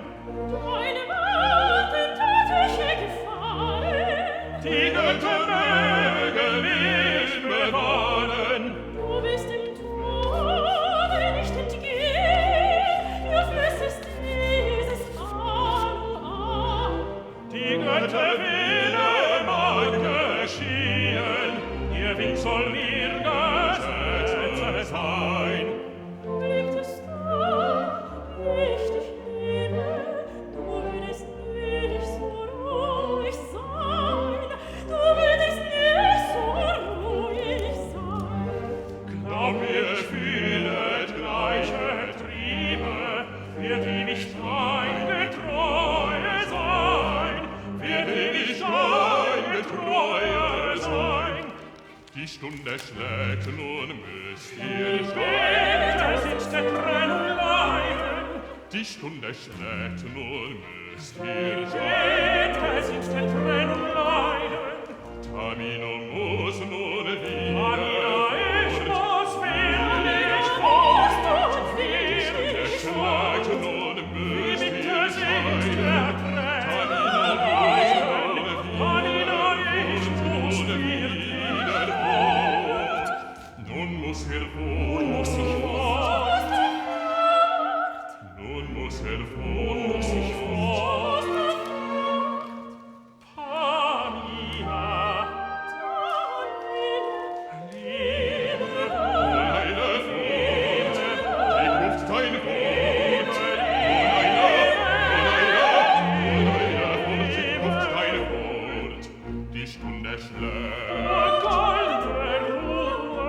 Deine attentätische Gefahren. Die Götter mögen mich bewahren. Du bist dem Tode nicht entgehen, du flüstest dieses an. Die Götter willen mag geschehen, ihr Wink soll mir Gesetz sein. Liegt es da, ich dich liebe, du würdest nicht so ruhig sein, du würdest nicht so ruhig sein. Glaub mir, fühlet gleiche Triebe, wird die nicht deine Treue sein, wird die nicht deine Treue sein. Die Stunde schlägt, nun müsst ihr Später sitzt der Trennung leiden, Die Stunde schlägt, nun müsst ihr später sitzt der Trennung leiden. Tamino muss nun wieder Tamina, ich muss wieder, ich muss nun wieder, Es ich schlägt, muss. nun müsst Wie bitte ihr singt der Trennung leiden. Tamina, ich muss wieder. Nun muss er Nun muss ich fort, fort, nun muss er nun muss ich fort. fort. Pamina, Liebe, Meine Furt, die ruft dein Wort. Die Stunde schlägt, goldene Ruhe,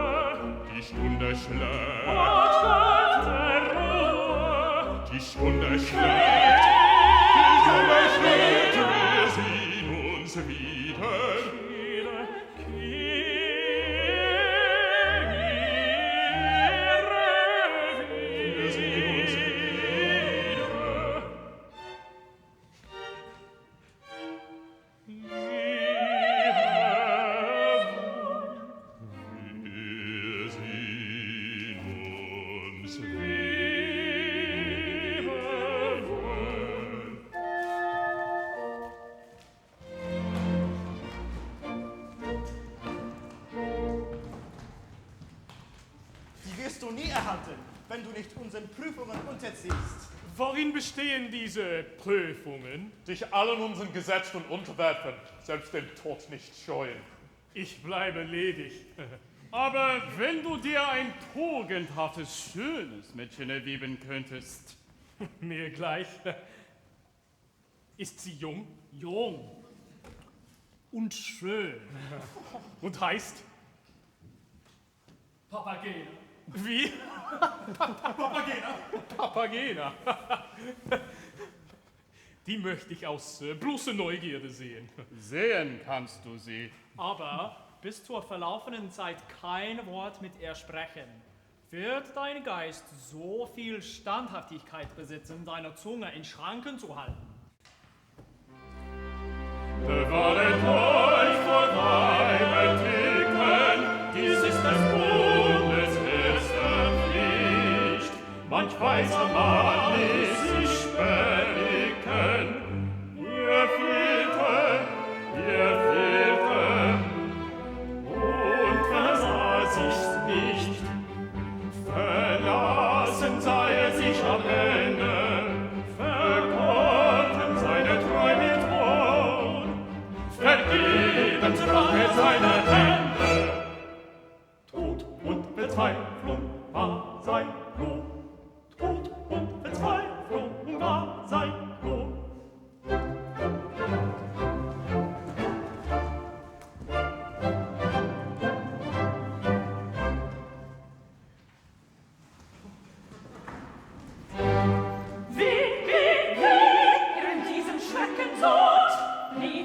die Stunde schlägt, goldene Ruhe. die Stunde schlägt, die Stunde schlägt, wir sehen uns wieder. Wir sehen uns Wir sehen uns wieder. Die wirst du nie erhalten, wenn du nicht unseren Prüfungen unterziehst. Worin bestehen diese Prüfungen? Dich allen unseren Gesetzen unterwerfen, selbst den Tod nicht scheuen. Ich bleibe ledig. Aber wenn du dir ein tugendhaftes, schönes Mädchen erweben könntest. Mir gleich. Ist sie jung? Jung und schön. Und heißt? Papagena. Wie? Papagena. Die möchte ich aus bloßer Neugierde sehen. Sehen kannst du sie. Aber bis zur verlaufenen Zeit kein Wort mit ihr sprechen. Wird dein Geist so viel Standhaftigkeit besitzen, deine Zunge in Schranken zu halten? Bewahret euch vor Weiberticken, dies ist des Bundes erste Pflicht. Manch weiser Mann ließ sich sperrigen, ihr fehlte, und versah sich's nicht. Verlassen sei er sich am Ende, verkonnten seine Träume Thron, vergebens brach er seine Hände. Tod und Verzweiflung war sein Lohn, Tod und Verzweiflung war sein Lohn. In diesem Schreckensort, nie,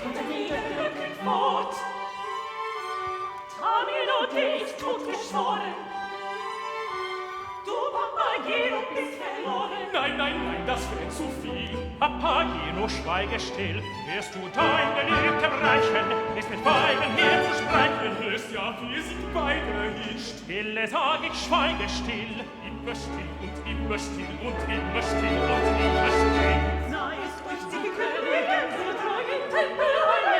konnte wieder glücklich fort. Tamino, dich tut geschworen, du Papageno bist verloren. Nein, das wäre zu viel. Papageno, schweige still, wirst du dein Geliebte brechen, ist mit Weiben hier zu sprechen. Ist ja, wir sind beide hin. Stille, sag ich, schweige still. Immer still und immer still und immer still und immer still. Sei es durch die Königin, sie trage im Tempel eine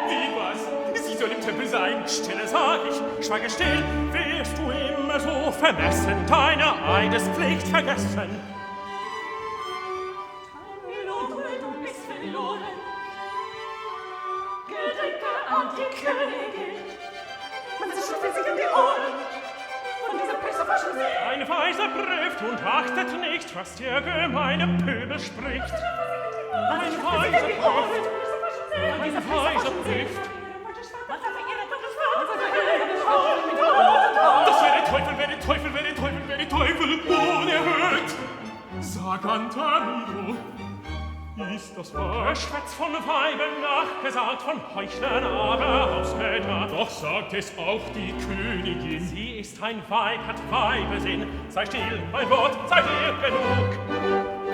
Wie was? Sie soll im Tempel sein. Stille, sag ich, schweige still. Wirst du immer so vermessen, deine Eidespflicht vergessen? Du bist verloren. Gedenke an die Königin. Man zischt sich in die Ohren von dieser pisserfaschen See. Ein Weiser prüft und achtet nicht, was der gemeine Pöbel spricht. Ein Weiser prüft, ein Weiser prüft. Das wäre der Teufel, wäre der Teufel, wäre der Teufel, wäre der Teufel, unerhört. Sag Antonido, ist das wahr? Geschwätz von Weibern nachgesagt, von Heuchlern aber ausgedacht. Doch sagt es auch die Königin. Sie ist ein Weib, hat Weibesinn. Sei still, mein Wort, sei dir genug.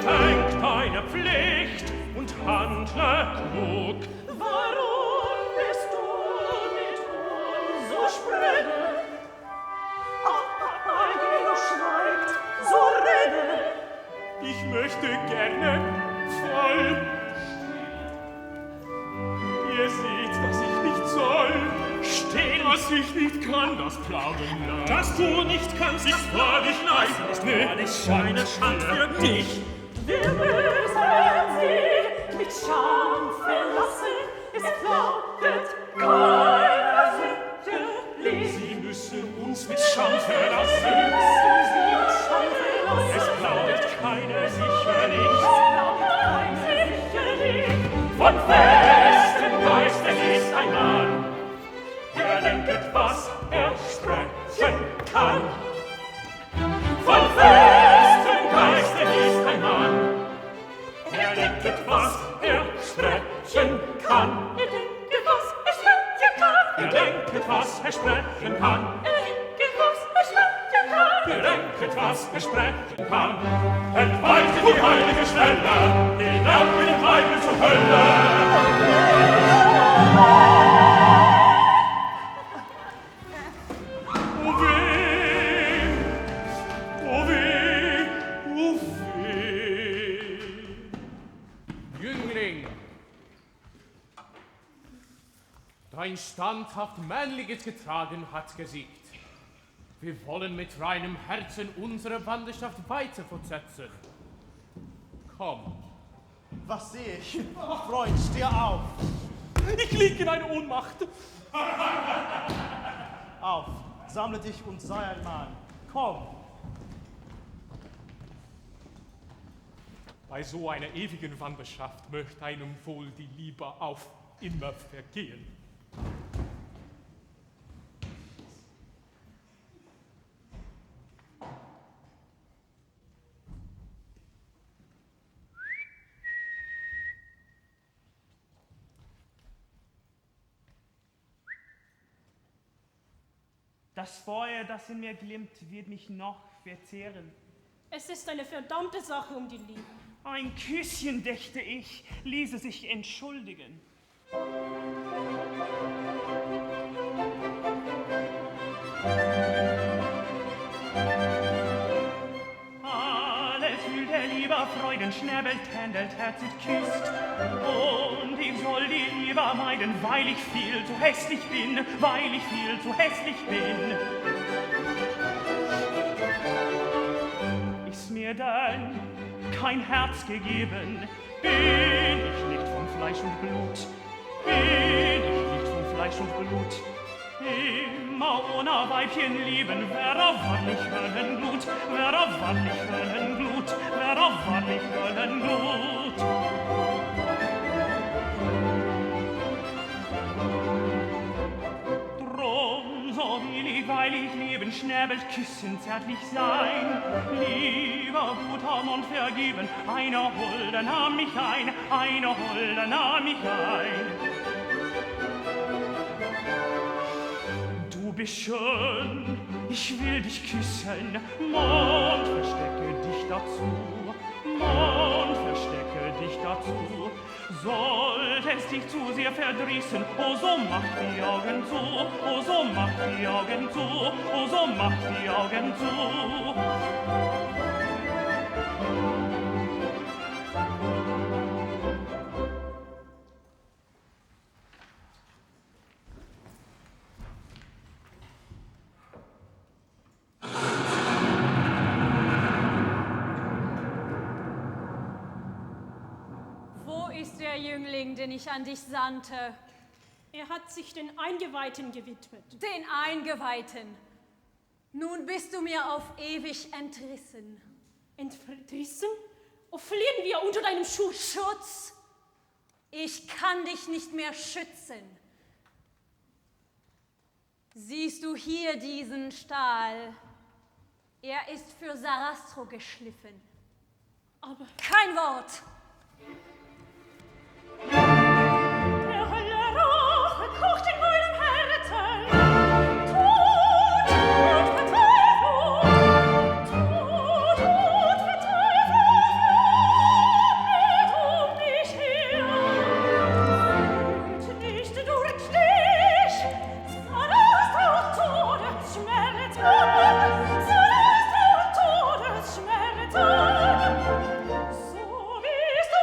Denk deine Pflicht und handle klug. Warum bist du mit uns so spröde? Auch Papageno schweigt, so rede. Ich möchte gerne voll. Ihr seht, dass ich nicht soll. Still, Dass ich nicht kann, das Plagen dass du nicht kannst, ist wahrlich nein. ist wahrlich eine Schand für dich. Wir müssen sie mit Scham verlassen. Es lautet keiner sicherlich. Sie müssen uns mit Scham verlassen. Sie mit Scham verlassen. Es plaudert keine sicherlich. Keine sicherlich. Von festem Geiste ist ein Mann, der denket, was er sprechen kann. Von festem Geiste ist ein Mann, der denket, was er sprechen kann. Er denke, was er sprechen kann. Er denket, was er sprechen kann. Er denke, was er sprechen kann. Er denket, was er sprechen kann. Entweiche die heilige Stelle, hinauf mit dem Teufel zur Hölle. Oh weh, oh weh, oh weh. Jüngling, dein standhaft Männliches getragen hat gesiegt. Wir wollen mit reinem Herzen unsere Wanderschaft weiter fortsetzen. Komm. Was sehe ich? Freund, steh auf. Ich liege in einer Ohnmacht. Auf, sammle dich und sei ein Mann. Komm. Bei so einer ewigen Wanderschaft möchte einem wohl die Liebe auf immer vergehen. Das Feuer, das in mir glimmt, wird mich noch verzehren. Es ist eine verdammte Sache um die Liebe. Ein Küsschen, dächte ich, ließe sich entschuldigen. Alle fühlt der lieber Freuden, schnäbelt, händelt, herzig, küsst. Und ich soll die lieber meiden, weil ich viel zu hässlich bin, weil ich viel zu hässlich bin. Ist mir dann kein Herz gegeben, bin ich nicht von Fleisch und Blut, bin ich nicht von Fleisch und Blut. Immer ohne Weibchen lieben, wäre wahrlich Höllenblut, wäre wahrlich Höllenblut, wäre wahrlich Höllenblut. Drum so will ich, weil ich lieben, schnäbelt, küssen, zärtlich sein. Lieber guter Mund vergeben, eine Holde nahm mich ein, eine Holde nahm mich ein. Du bist schön, ich will dich küssen, Mond, verstecke dich dazu, Mond, verstecke dich dazu. Sollte es dich zu sehr verdrießen, oh so mach die Augen zu, oh so Augen zu, oh, so mach die Augen zu. Wo ist der Jüngling, den ich an dich sandte? Er hat sich den Eingeweihten gewidmet. Den Eingeweihten. Nun bist du mir auf ewig entrissen. Entrissen? Oh, fliehen wir unter deinem Schutz. Schutz? Ich kann dich nicht mehr schützen. Siehst du hier diesen Stahl? Er ist für Sarastro geschliffen. Aber kein Wort! der Hölle Rache kocht in meinem Herzen. Tod und Verzweiflung, Tod und Verzweiflung, um dich her. Fühlt nicht durch dich, Sarastro Todesschmerzen, Sarastro Todesschmerzen. So bist du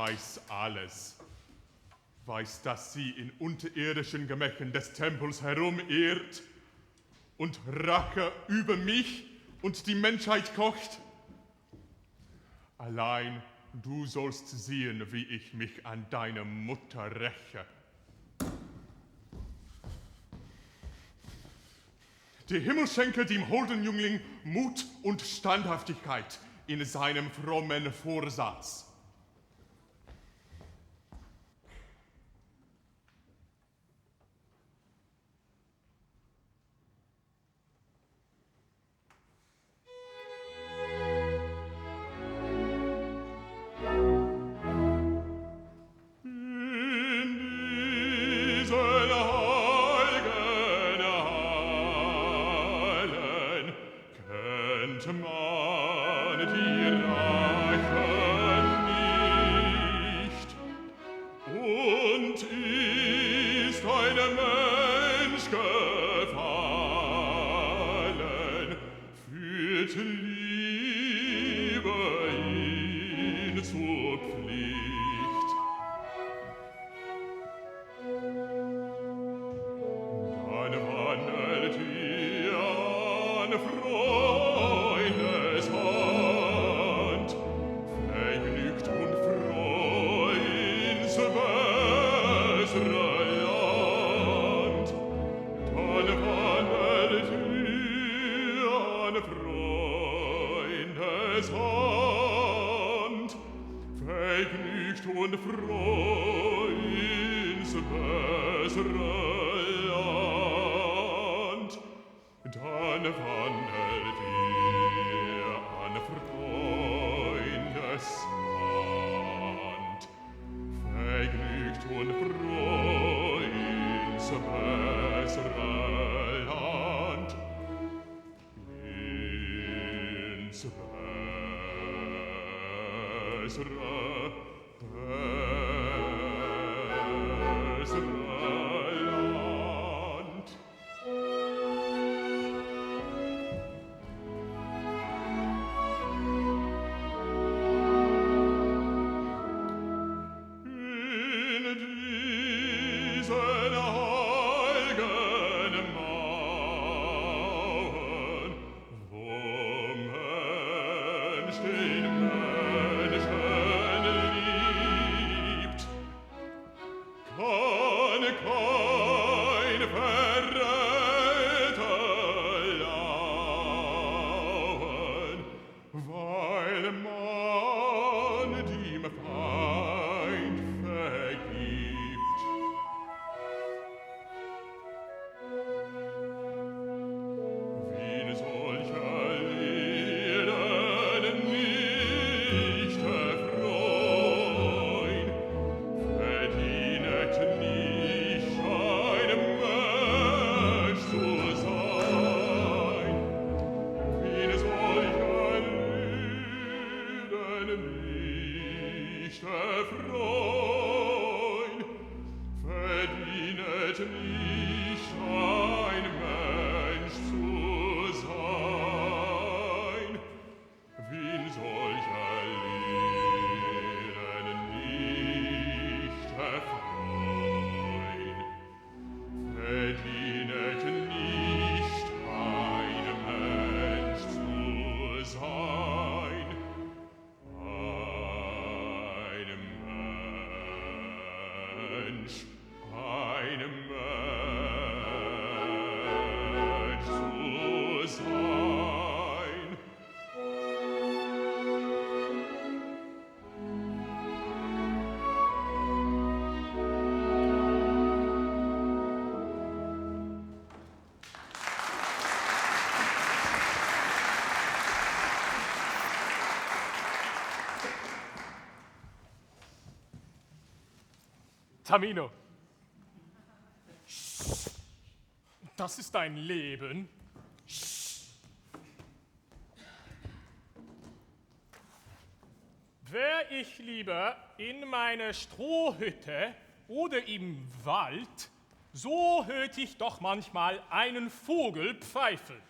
weiß alles. Weiß, dass sie in unterirdischen Gemächen des Tempels herumirrt und Rache über mich und die Menschheit kocht. Allein du sollst sehen, wie ich mich an deiner Mutter räche. Der Himmel schenke dem holden Jüngling Mut und Standhaftigkeit in seinem frommen Vorsatz. ihn zur Pflicht. Dann wandelt ihr an Freundes Hand, vergnügt und froh ins bessere Land. Dann wandelt ihr an Freundes Hand, vergnügt und froh ins bessere Land. Dann wandelt ihr an Freundes Hand, vergnügt und froh ins bessere Land. Ins bessere Land. In diesen heiligen Mauern, wo Mensch den Menschen liebt, kann kein Verräter lauern, weil man dem Feind vergibt. Wen solcher Lehren nicht erfreuen, verdient nicht ein Mensch zu sein. Wen solcher Lehren nicht erfreuen, verdient nicht ein Mensch zu sein. Wen solcher Lehren nicht erfreuen, verdient nicht ein Mensch zu sein. Einem Mensch zu sein. Tamino. Das ist dein Leben. Wär ich lieber in meiner Strohhütte oder im Wald, so hört ich doch manchmal einen Vogel pfeifen.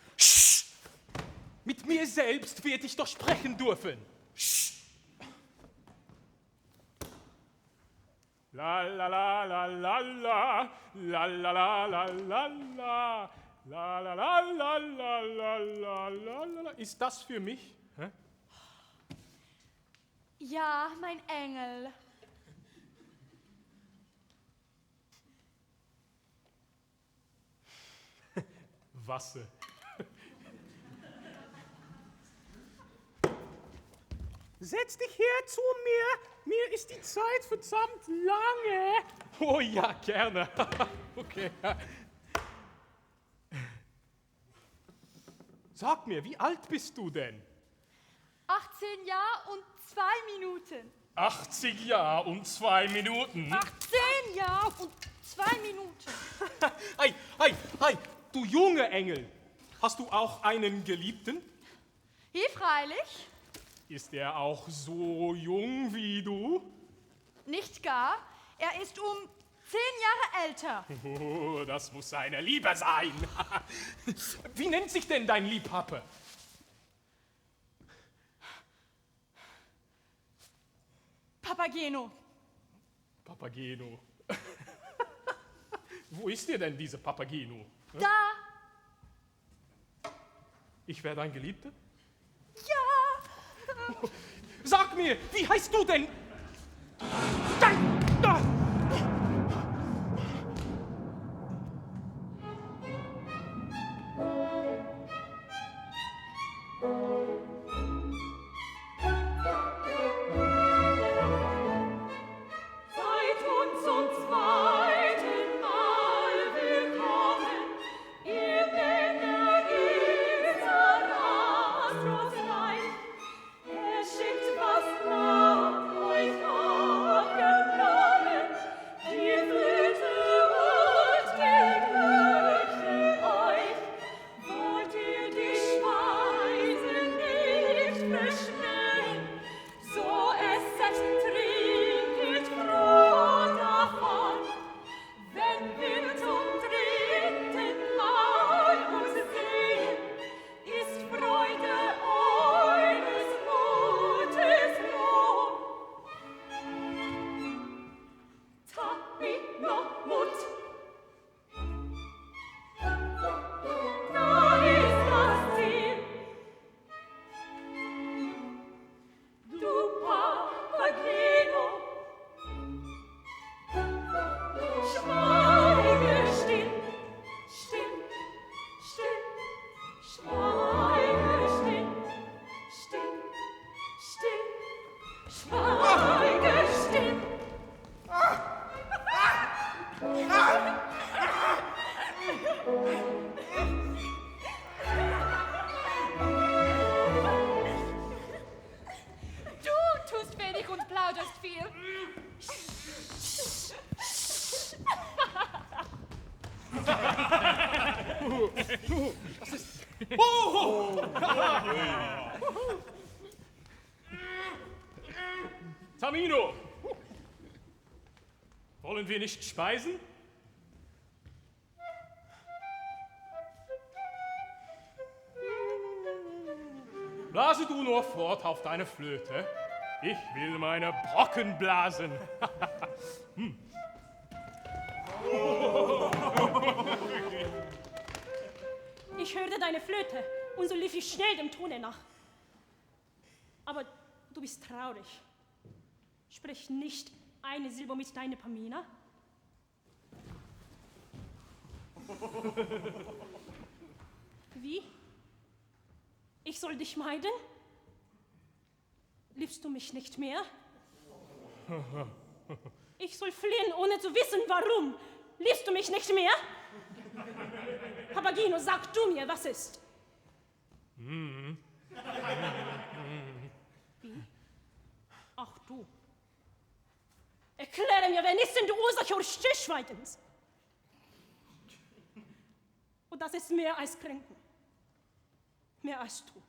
Mit mir selbst werd ich doch sprechen dürfen. La la la la la la, la la la la la la, la la la la la la la la la. Ist das für mich? Hä? Ja, mein Engel. Wasser. Setz dich her zu mir. Mir ist die Zeit verdammt lange. Oh ja, gerne. Okay. Sag mir, wie alt bist du denn? 18 Jahre und 2 Minuten. 80 Jahre und 2 Minuten. 18 Jahre und 2 Minuten. Hey, hey, hey, du junge Engel. Hast du auch einen Geliebten? Hier freilich. Ist er auch so jung wie du? Nicht gar. Er ist um 10 Jahre älter. Oh, das muss seine Liebe sein. Wie nennt sich denn dein Liebhaber? Papageno. Papageno. Wo ist dir denn diese Papageno? Da! Ich werde ein Geliebter? Ja! Sag mir, wie heißt du denn? Tamino! Wollen wir nicht speisen? Blase du nur fort auf deine Flöte. Ich will meine Brocken blasen. Ich hörte deine Flöte und so lief ich schnell dem Tone nach. Aber du bist traurig. Sprich nicht eine Silbe mit deiner Pamina. Wie? Ich soll dich meiden? Liebst du mich nicht mehr? Ich soll fliehen, ohne zu wissen, warum. Liebst du mich nicht mehr? Papageno, sag du mir, was ist? Wie? Ach du. Erkläre mir, wer ist denn die Ursache eures Stillschweigens? Und das ist mehr als Kränken. Mehr als Tod.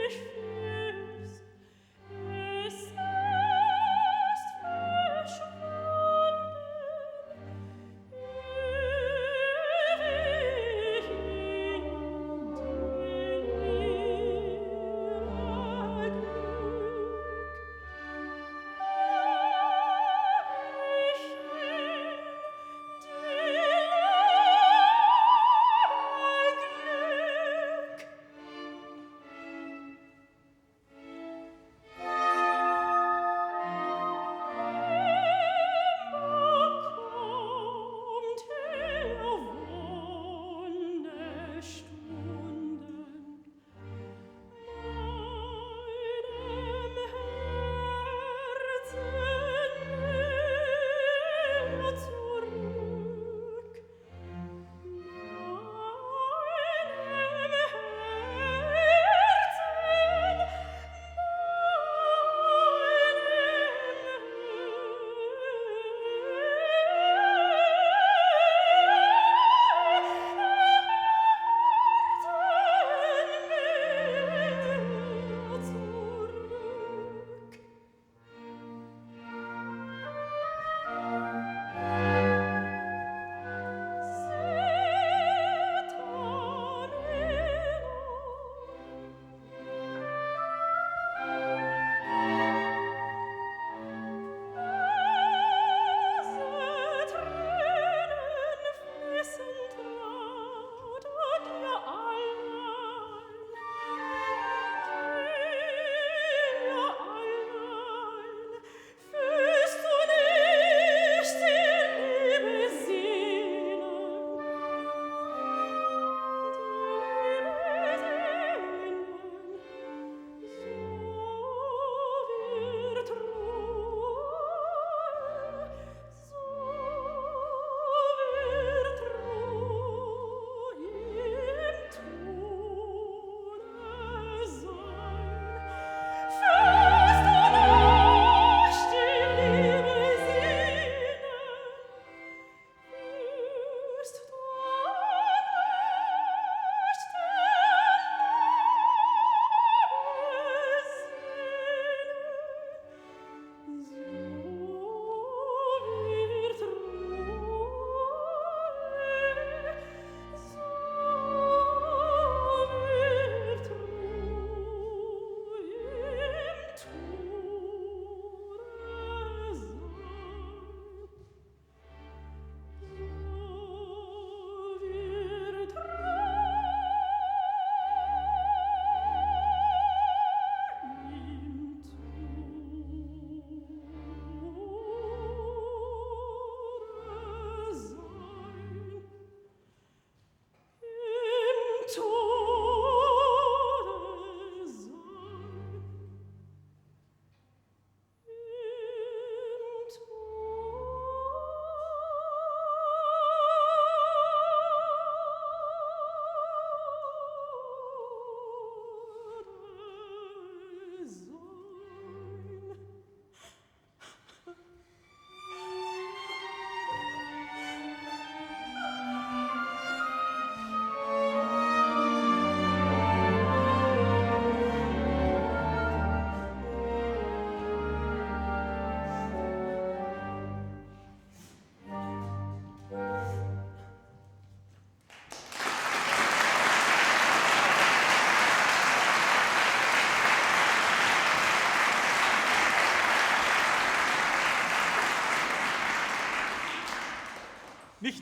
Ich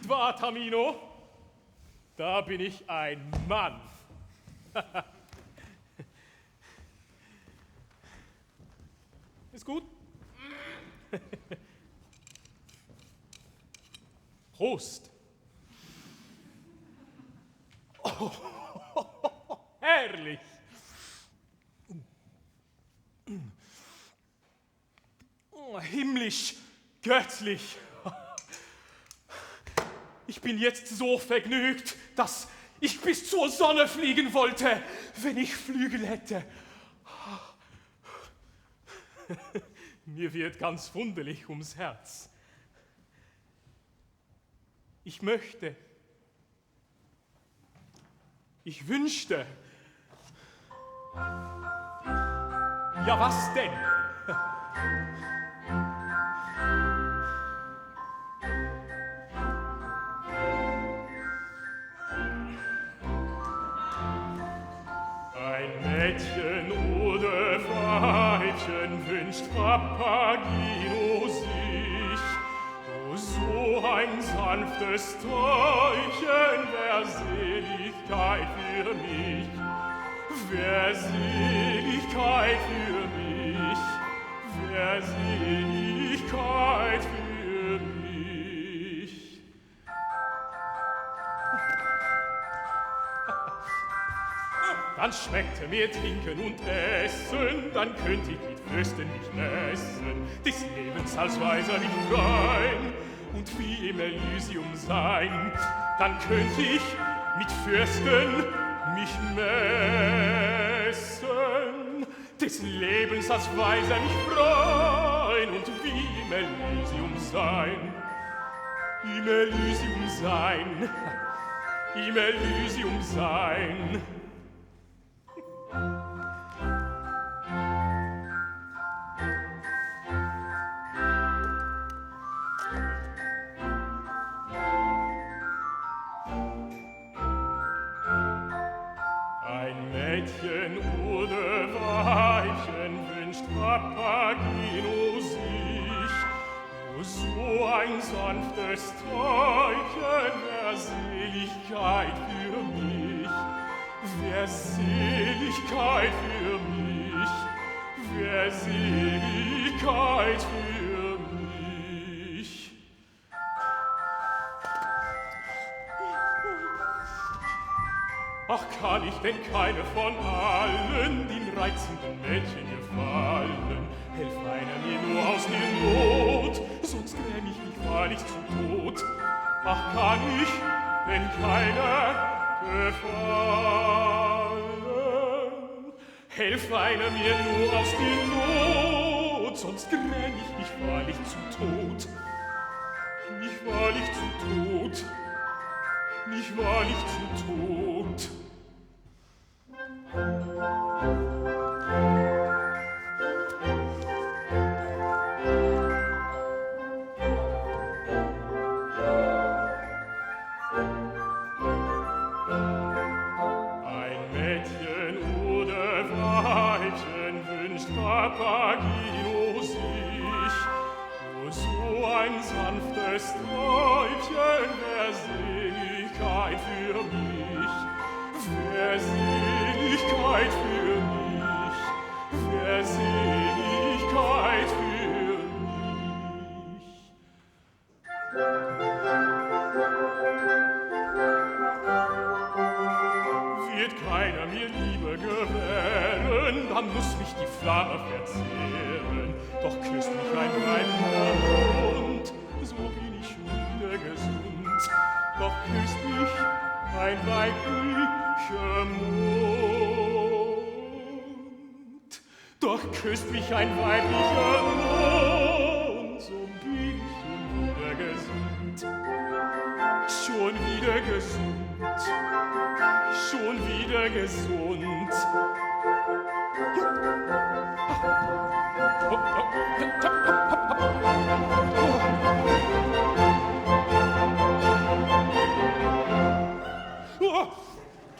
wahr, Tamino? Da bin ich ein Mann. Ist gut? Prost. Oh, herrlich. Oh, himmlisch, göttlich. Ich bin jetzt so vergnügt, dass ich bis zur Sonne fliegen wollte, wenn ich Flügel hätte. Mir wird ganz wunderlich ums Herz. Ich möchte, ich wünschte. Ja, was denn? Ein Mädchen oder Weibchen wünscht Papageno sich. Oh, so ein sanftes Täubchen wär Seligkeit für mich. Wär Seligkeit für mich. Wär Seligkeit für mich. Dann schmeckte mir Trinken und Essen, dann könnte ich mit Fürsten mich messen, des Lebens als Weiser mich freuen und wie im Elysium sein. Dann könnte ich mit Fürsten mich messen, des Lebens als Weiser mich freuen und wie im Elysium sein. Im Elysium sein, im Elysium sein. Ein Mädchen oder Weibchen wünscht Papageno sich. Oh, so ein sanftes Täubchen wär Seligkeit für mich. Wär Seligkeit für mich. Wär Seligkeit für mich. Ach, kann ich denn keine von allen den reizenden Mädchen gefallen? Helf einer mir nur aus der Not, sonst gräm ich mich wahrlich zu Tod. Ach, kann ich denn keiner gefallen? Helf einer mir nur aus der Not, sonst gräm ich mich wahrlich zu Tod. Mich wahrlich zu Tod. Mich wahrlich zu Tod. Ein Mädchen oder Weibchen wünscht Papageno sich. Oh, so ein sanftes Täubchen wär Seligkeit für mich. Wär Seligkeit für mich. Wär Seligkeit für mich. Wird keiner mir Liebe gewähren, dann muss mich die Flamme verzehren. Doch küsst mich ein weiblicher Mund, so bin ich schon wieder gesund. Doch küsst mich ein weiblicher Mund. Doch küsst mich ein weiblicher Mund, so bin ich schon wieder gesund. Schon wieder gesund. Schon wieder gesund.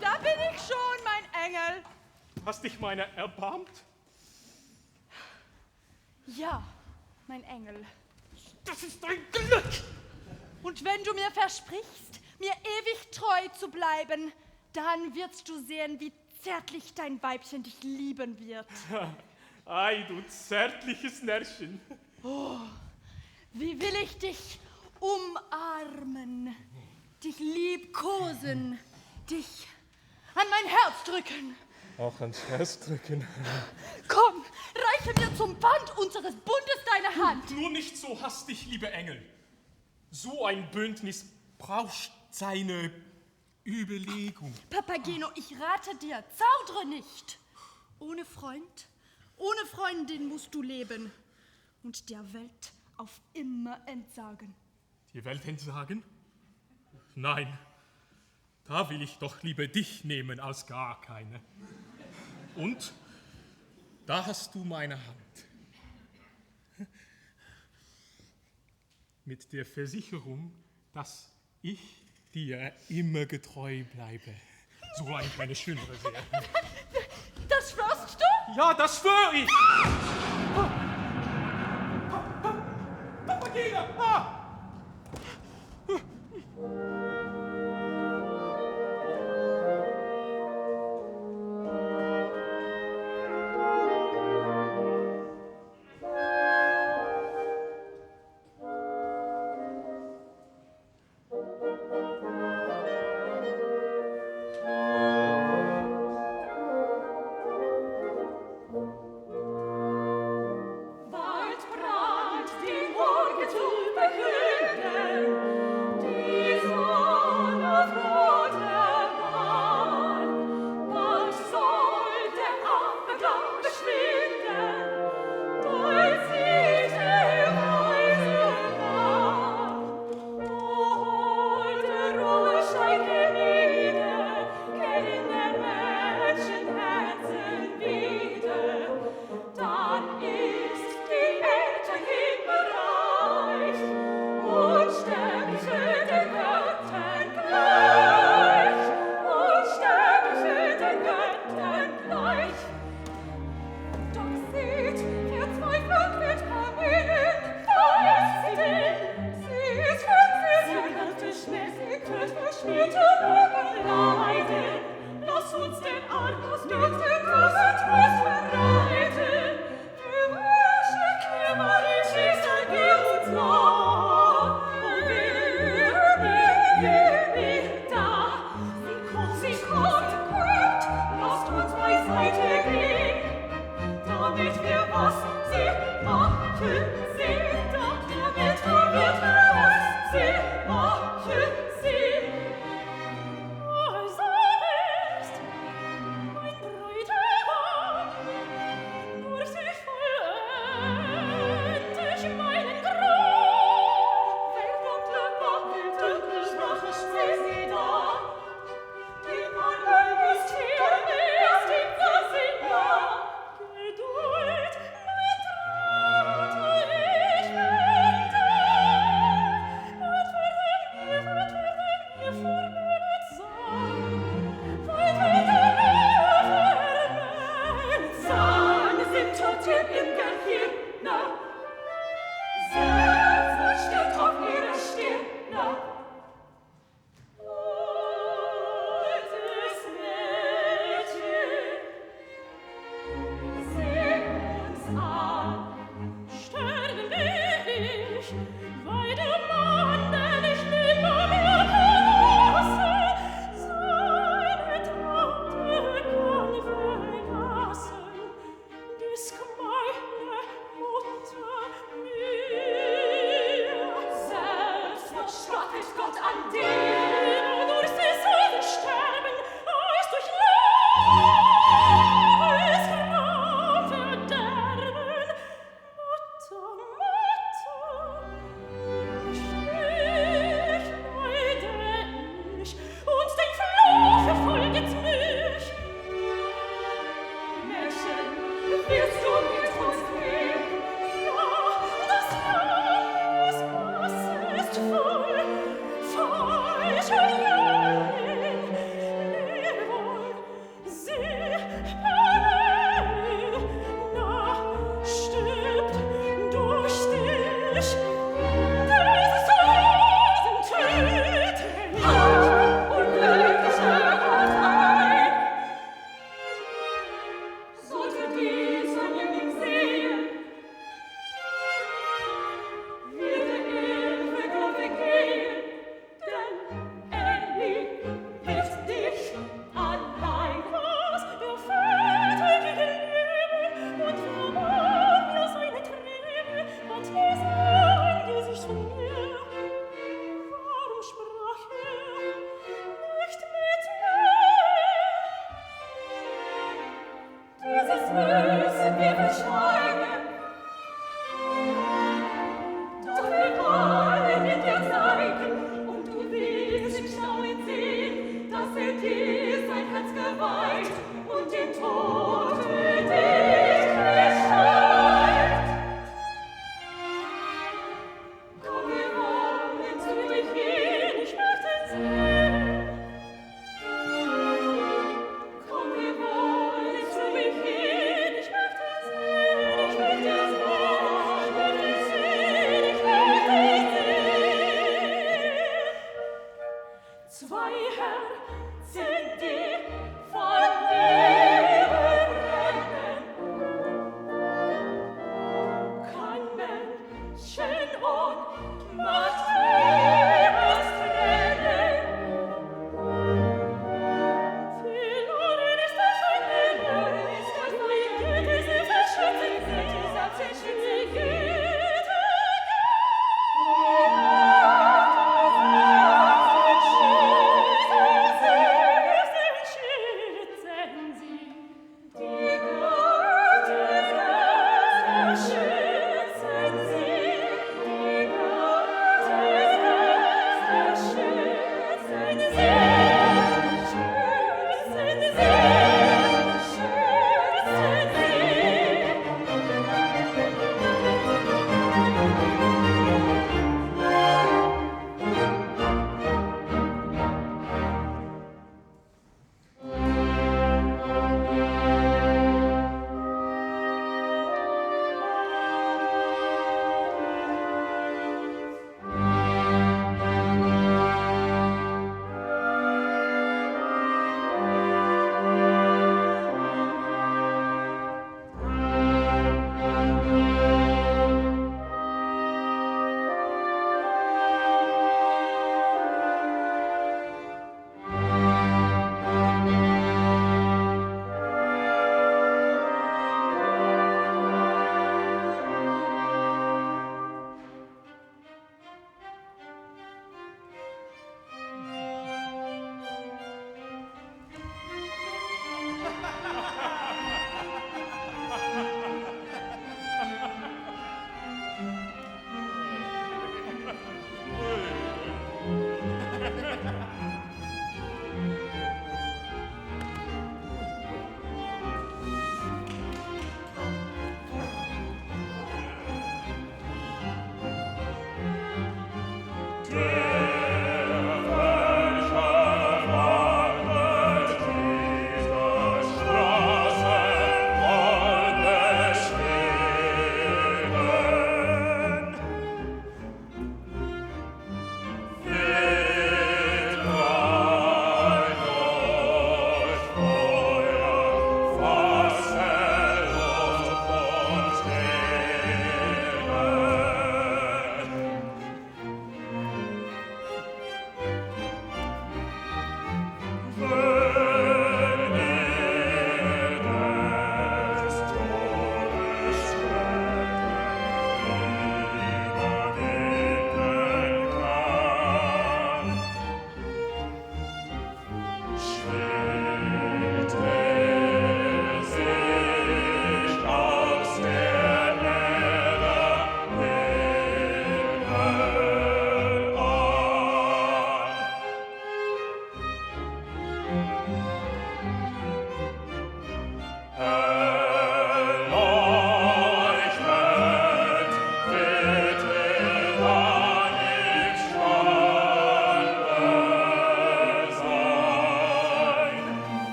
Da bin ich schon, mein Engel. Hast dich meiner erbarmt? Ja, mein Engel. Das ist ein Glück! Und wenn du mir versprichst, mir ewig treu zu bleiben, dann wirst du sehen, wie zärtlich dein Weibchen dich lieben wird. Ei, du zärtliches Närrchen. Oh, wie will ich dich umarmen, dich liebkosen, dich an mein Herz drücken. Auch ans Herz drücken. Komm, reiche mir zum Band unseres Bundes deine Hand. Nur nicht so hastig, liebe Engel. So ein Bündnis braucht seine Überlegung. Papageno, ich rate dir, zaudere nicht. Ohne Freund, ohne Freundin musst du leben und der Welt auf immer entsagen. Die Welt entsagen? Nein, da will ich doch lieber dich nehmen als gar keine. Und da hast du meine Hand. Mit der Versicherung, dass ich dir immer getreu bleibe. So ein kleines schönere sehr. Das schwörst du? Ja, das schwör ich! Papageno! Geduld, mein Traute müssen wir verschweigen. Doch wir wollen mit dir zeigen, und du wirst im Staunen sehen, dass dir sein Herz geweiht und den Tod für dich beschreibt. Komm, wir wollen zu euch gehen, ich möchte sehen. Komm, wir wollen zu euch gehen, ich möchte sehen, ich möchte sehen, ich möchte sehen, ich möchte sehen. Zwei Herzen, die von Liebe brennen, kann Menschen und Macht niemals trennen. Verloren ist das ein Leben, ist das ein Güte, sie verschützen sich, sie verschützen sich, Güte,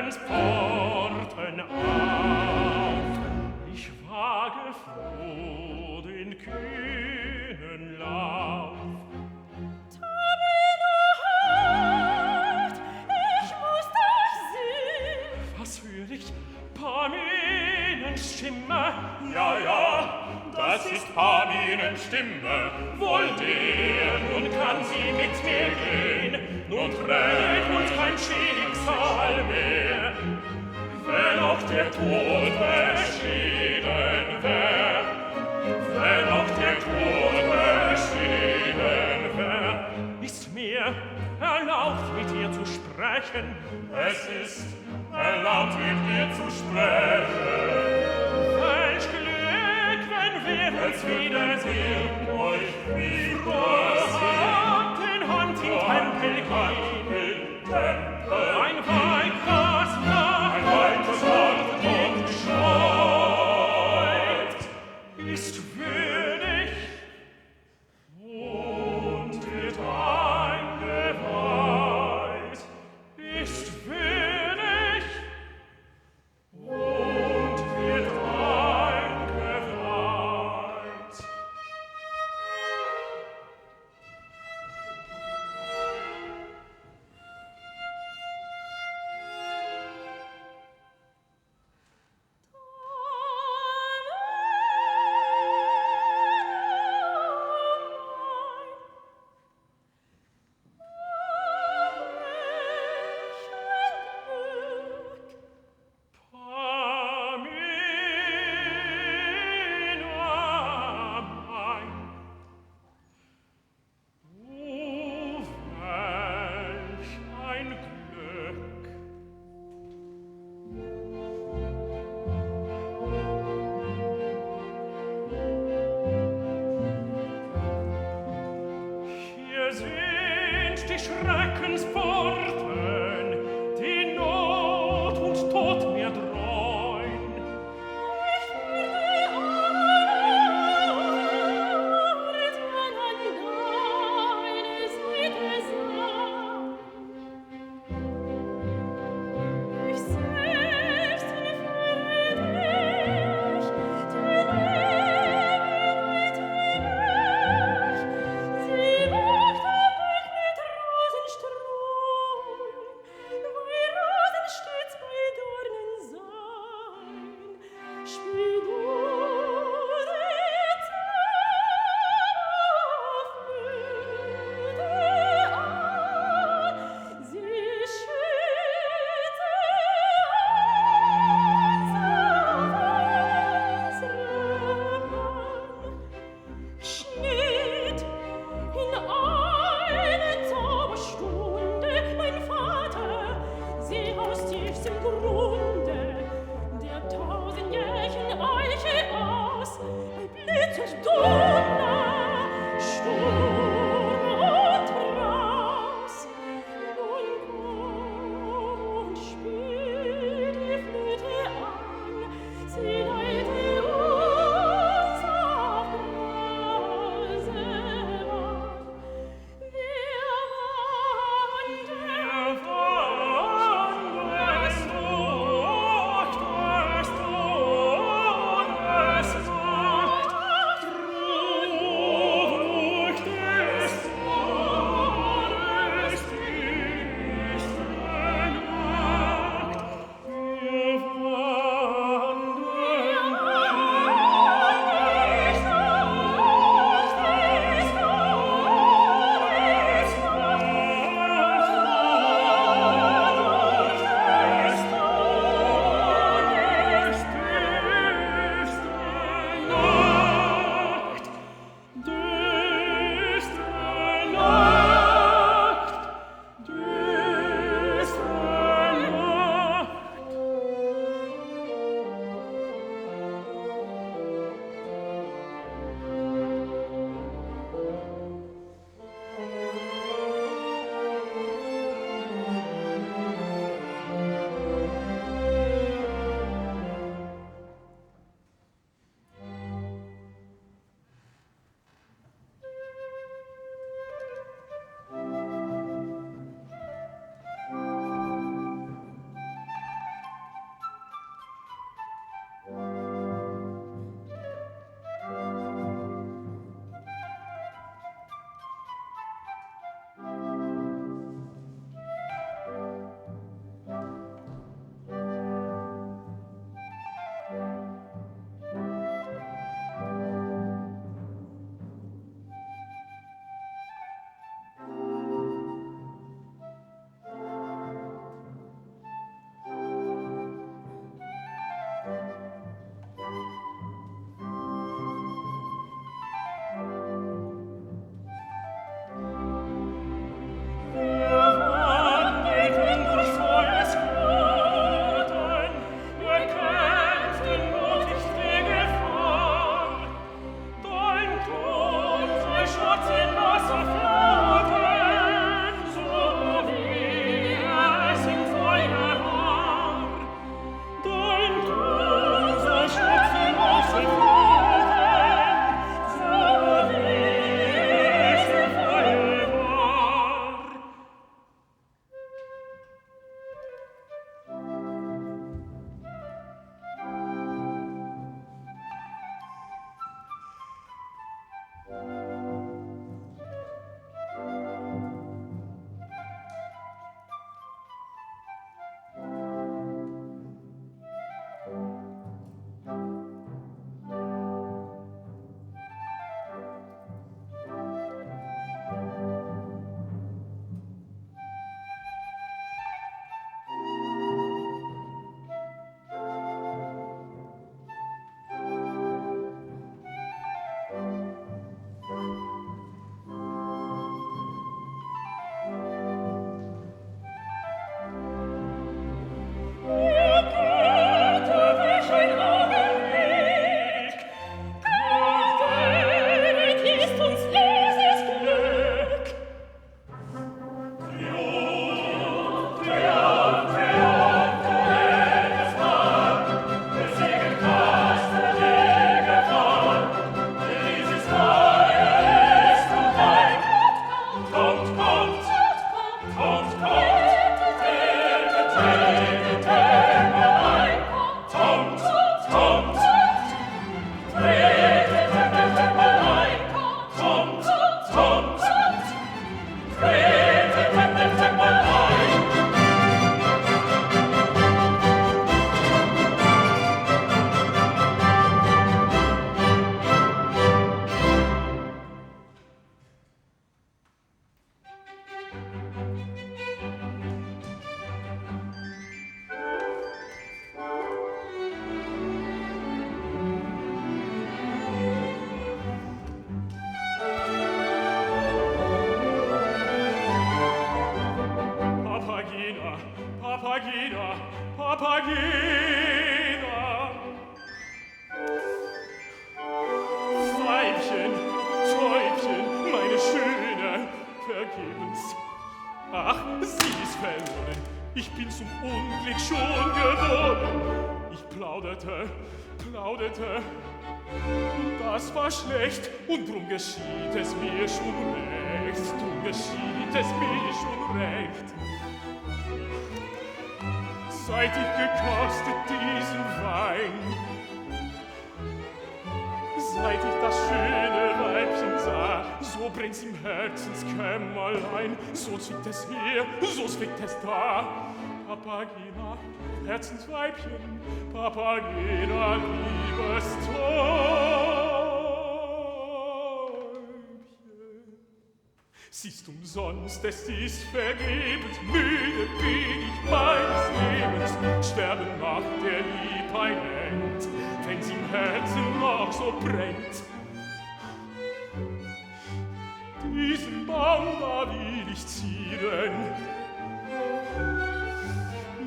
Schreckenspforten auf. Ich wage froh den kühnen Lauf. Tabine hart, Stimme, wollt ihr, nun kann sie mit mir gehen, nun trägt uns kein Schicksal mehr. Wenn auch der Tod beschieden wär, wenn auch der Tod beschieden wär, ist mir erlaubt, mit dir zu sprechen. es ist erlaubt, mit dir zu sprechen. Welch Glück, wenn wir uns wiedersehen, euch wiedersehen, Hand in Hand im Tempel gehen. Ein Weib, das lacht und schweigt, ist würdig und wird eingeweiht, ist würdig und wird eingeweiht. Weibchen, Täubchen, meine Schöne, vergebens. Ach, sie ist verloren, ich bin zum Unglück schon geworden. Ich plauderte, und das war schlecht, und drum geschieht es mir schon recht, Seit ich gekostet diesen Wein, seit ich das schöne Weibchen sah, so brennt's im Herzenskämmerlein, so zwickt es hier, so zwickt es da. Papagena, Herzensweibchen, Papagena, liebes Täubchen. Es ist umsonst, es ist vergebens, müde bin ich meines Lebens, sterben macht der Lieb ein End, wenn's im Herzen noch so brennt. Diesen Baum da will ich zieren,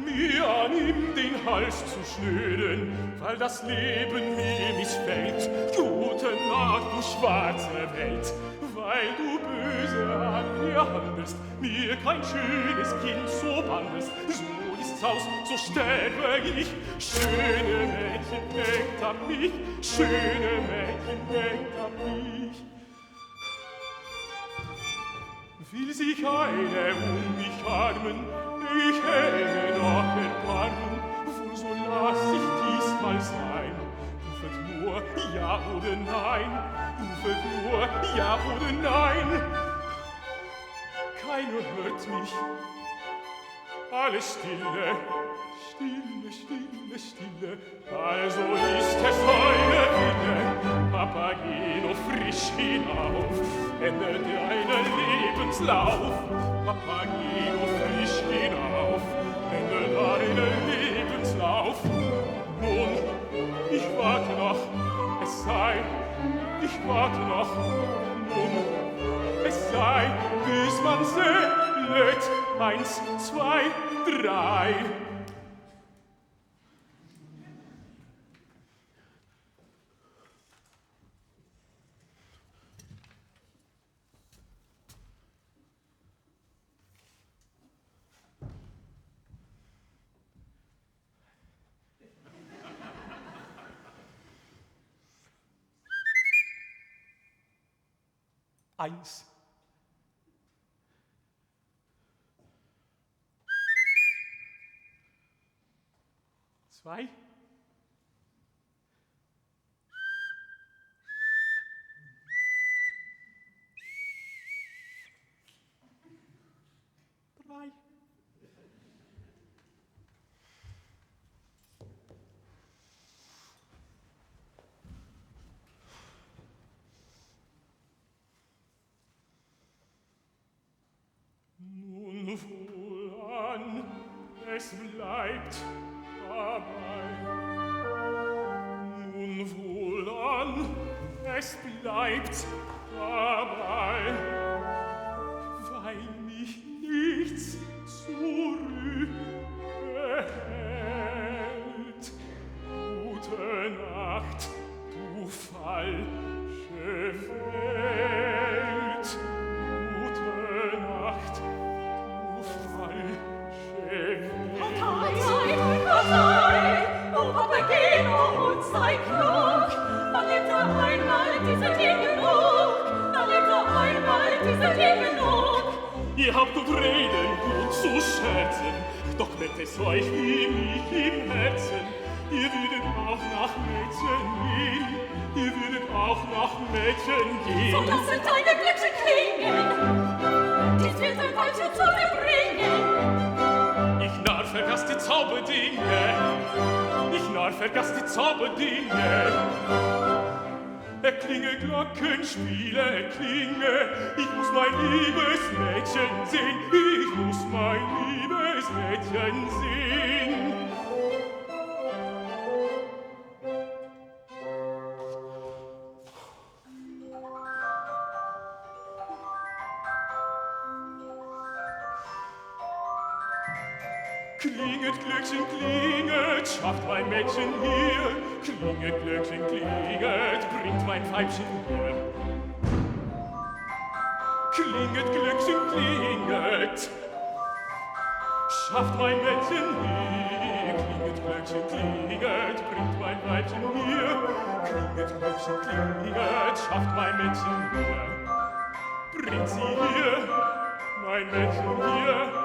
mir an ihm den Hals zu schnüren, weil das Leben mir missfällt. Gute Nacht, du schwarze Welt, weil du böse an mir handelst, mir kein schönes Kind so bandelst. So ist's aus, so sterbe ich. Schöne Mädchen, denkt an mich, schöne Mädchen, denkt an mich. Will sich eine mich harmen, ich hänge noch Erbarmen, wohl so lass ich diesmal sein. Rufet nur ja oder nein, rufet nur ja oder nein. Keiner hört mich, alles stille, stille, stille, stille. Also ist es eure Wille, Papageno, frisch hinauf, ändert deinen Lebenslauf. Papageno, frisch hinauf, ändert deinen Lebenslauf. Nun, ich warte noch, es sei, ich warte noch, nun, es sei, bis man zählt, 1, 2, 3. Eins. Zwei. Drei. Nun wohlan, es bleibt dabei. Nun wohlan, es bleibt dabei, weil mich nichts zurückhält. Gute Nacht, du falsche Welt. Gute Nacht, du falsche Welt. Oh, Papageno, und sei klug. Erlebte einmal diese Dinge genug. Erlebte einmal diese Dinge genug. Ihr habt gut reden, gut zu scherzen, doch weckt es euch wie mich im Herzen. Ihr würdet auch nach Mädchen gehen, ihr würdet auch nach Mädchen gehen. So lasset deine Glöckchen klingen, dies wird ein Weilchen zu dir bringen. Ich Narr vergaß die Zauberdinge, ich Narr vergaß die Zauberdinge. Erklinge Glockenspiele, erklinge, ich muss mein liebes Mädchen sehen, ich muss mein liebes Mädchen sehen. Klinget, Glöckchen, klinget, schafft mein Mädchen hier. Klinget, Glöckchen, klinget, bringt mein Weibchen hier. Klinget, Glöckchen, klinget, schafft mein Mädchen hier. Klinget, Glöckchen, klinget, bringt mein Weibchen hier. Klinget, Glöckchen, klinget, schafft mein Mädchen hier. Bringt sie hier, mein Mädchen hier.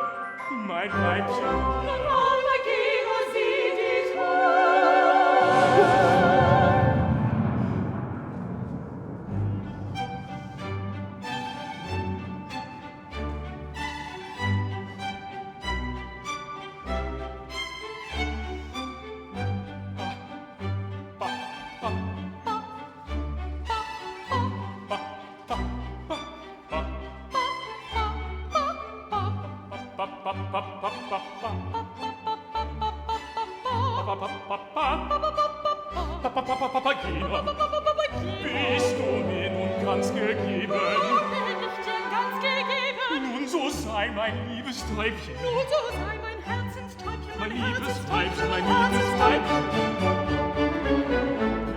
Mein Weibchen. Almagino, sieh dich Papageno, bist du mir nun ganz gegeben? bin ich dir ganz gegeben. Nun so sei mein liebes Täubchen. Nun so sei mein Herzenstäubchen, Mein liebes Weibchen, mein liebes Weibchen.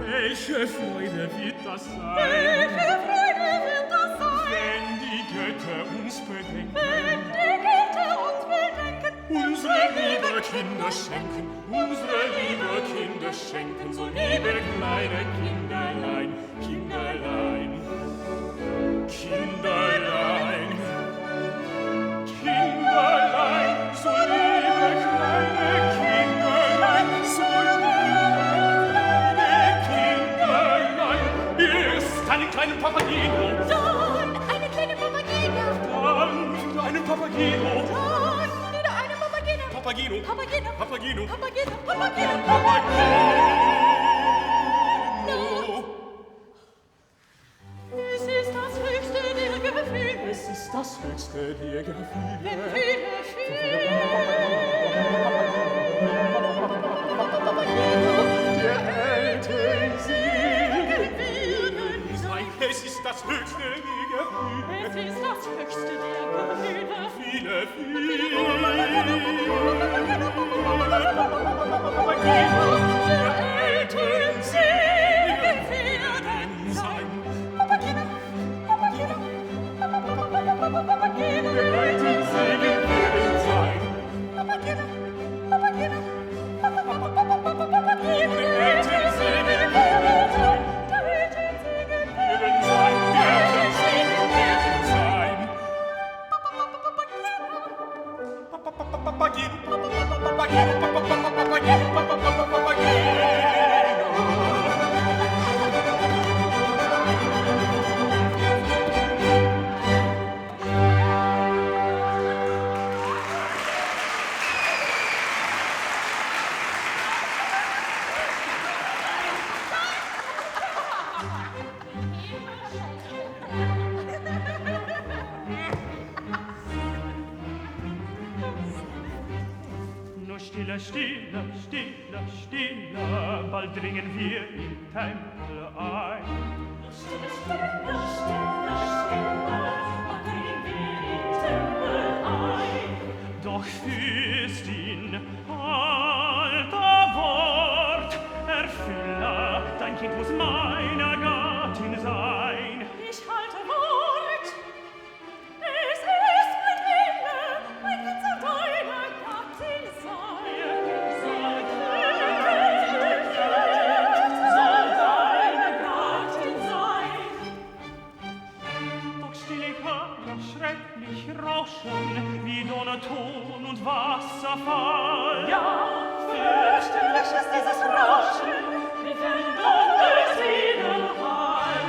Welche Freude wird das sein? Welche Freude wird das sein, Wenn die Götter uns bedenken. wenn die Götter uns bedenken. Unsere liebe Kinder schenken, unsere liebe Kinder schenken, so liebe kleine Kinderlein, Kinderlein, Kinderlein, Kinderlein, so liebe kleine Kinderlein, so liebe Kinderlein. Erst einen kleinen Papageno, Dann eine kleine Papageno, dann wieder einen Papageno. dann wieder eine Papageno. Papageno, Papageno, Papageno, Papageno, Papageno, Papageno. Es ist das höchste der Gefühle, Es ist das höchste der Gefühle. wenn viele, Der Eltern Segen sein. Es ist das höchste der Gefühle. es ist das höchste der Gefühle. Viele, der Eltern Segen werden sein. Der Eltern Segen werden sein. Der Eltern Segen werden sein. Werden sein. Der Eltern Segen werden sein. Papageno, Papageno, Papageno, Papageno. Nur stille, stille, stille, stille, bald dringen wir im Tempel ein. Doch Fürstin, alter Wort, erfülle, dein Kind muss meiner Gattin sein. Ich halte Wort, es ist mein Wille, mein Kind soll deine Gattin sein. Soll deine Gattin sein. Doch still, ich Rauschen wie Donnerton und Wasserfall. Ja, fürchterlich ist dieses Rauschen, wie von Donners Widerhall.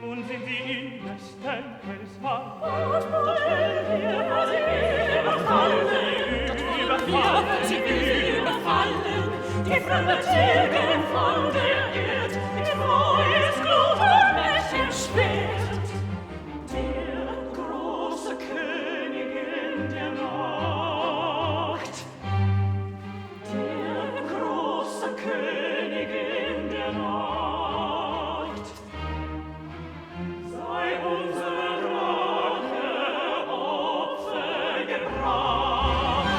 Nun sind die in des Tempels Hall. Dort wollen wir, wo sie überfallen, die fremde Tilgen von der Erd, mit Feuersglut und Märchenschwert. Der große Königin der Nacht, der große Königin der Nacht, sei unsere Rache Opfer gebracht.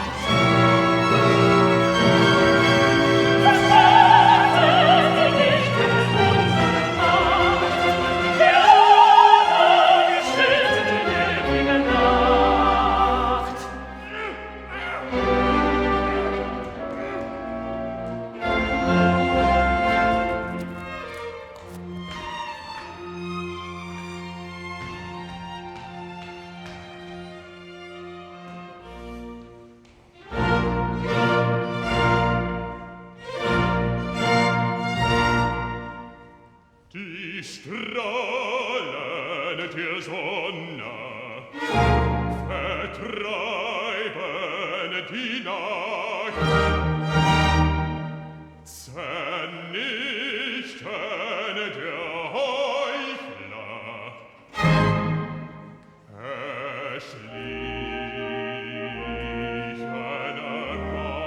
Die Strahlen der Sonne vertreiben die Nacht, zernichten der Heuchler, erschlichen Macht.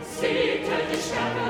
Seht die Sterne,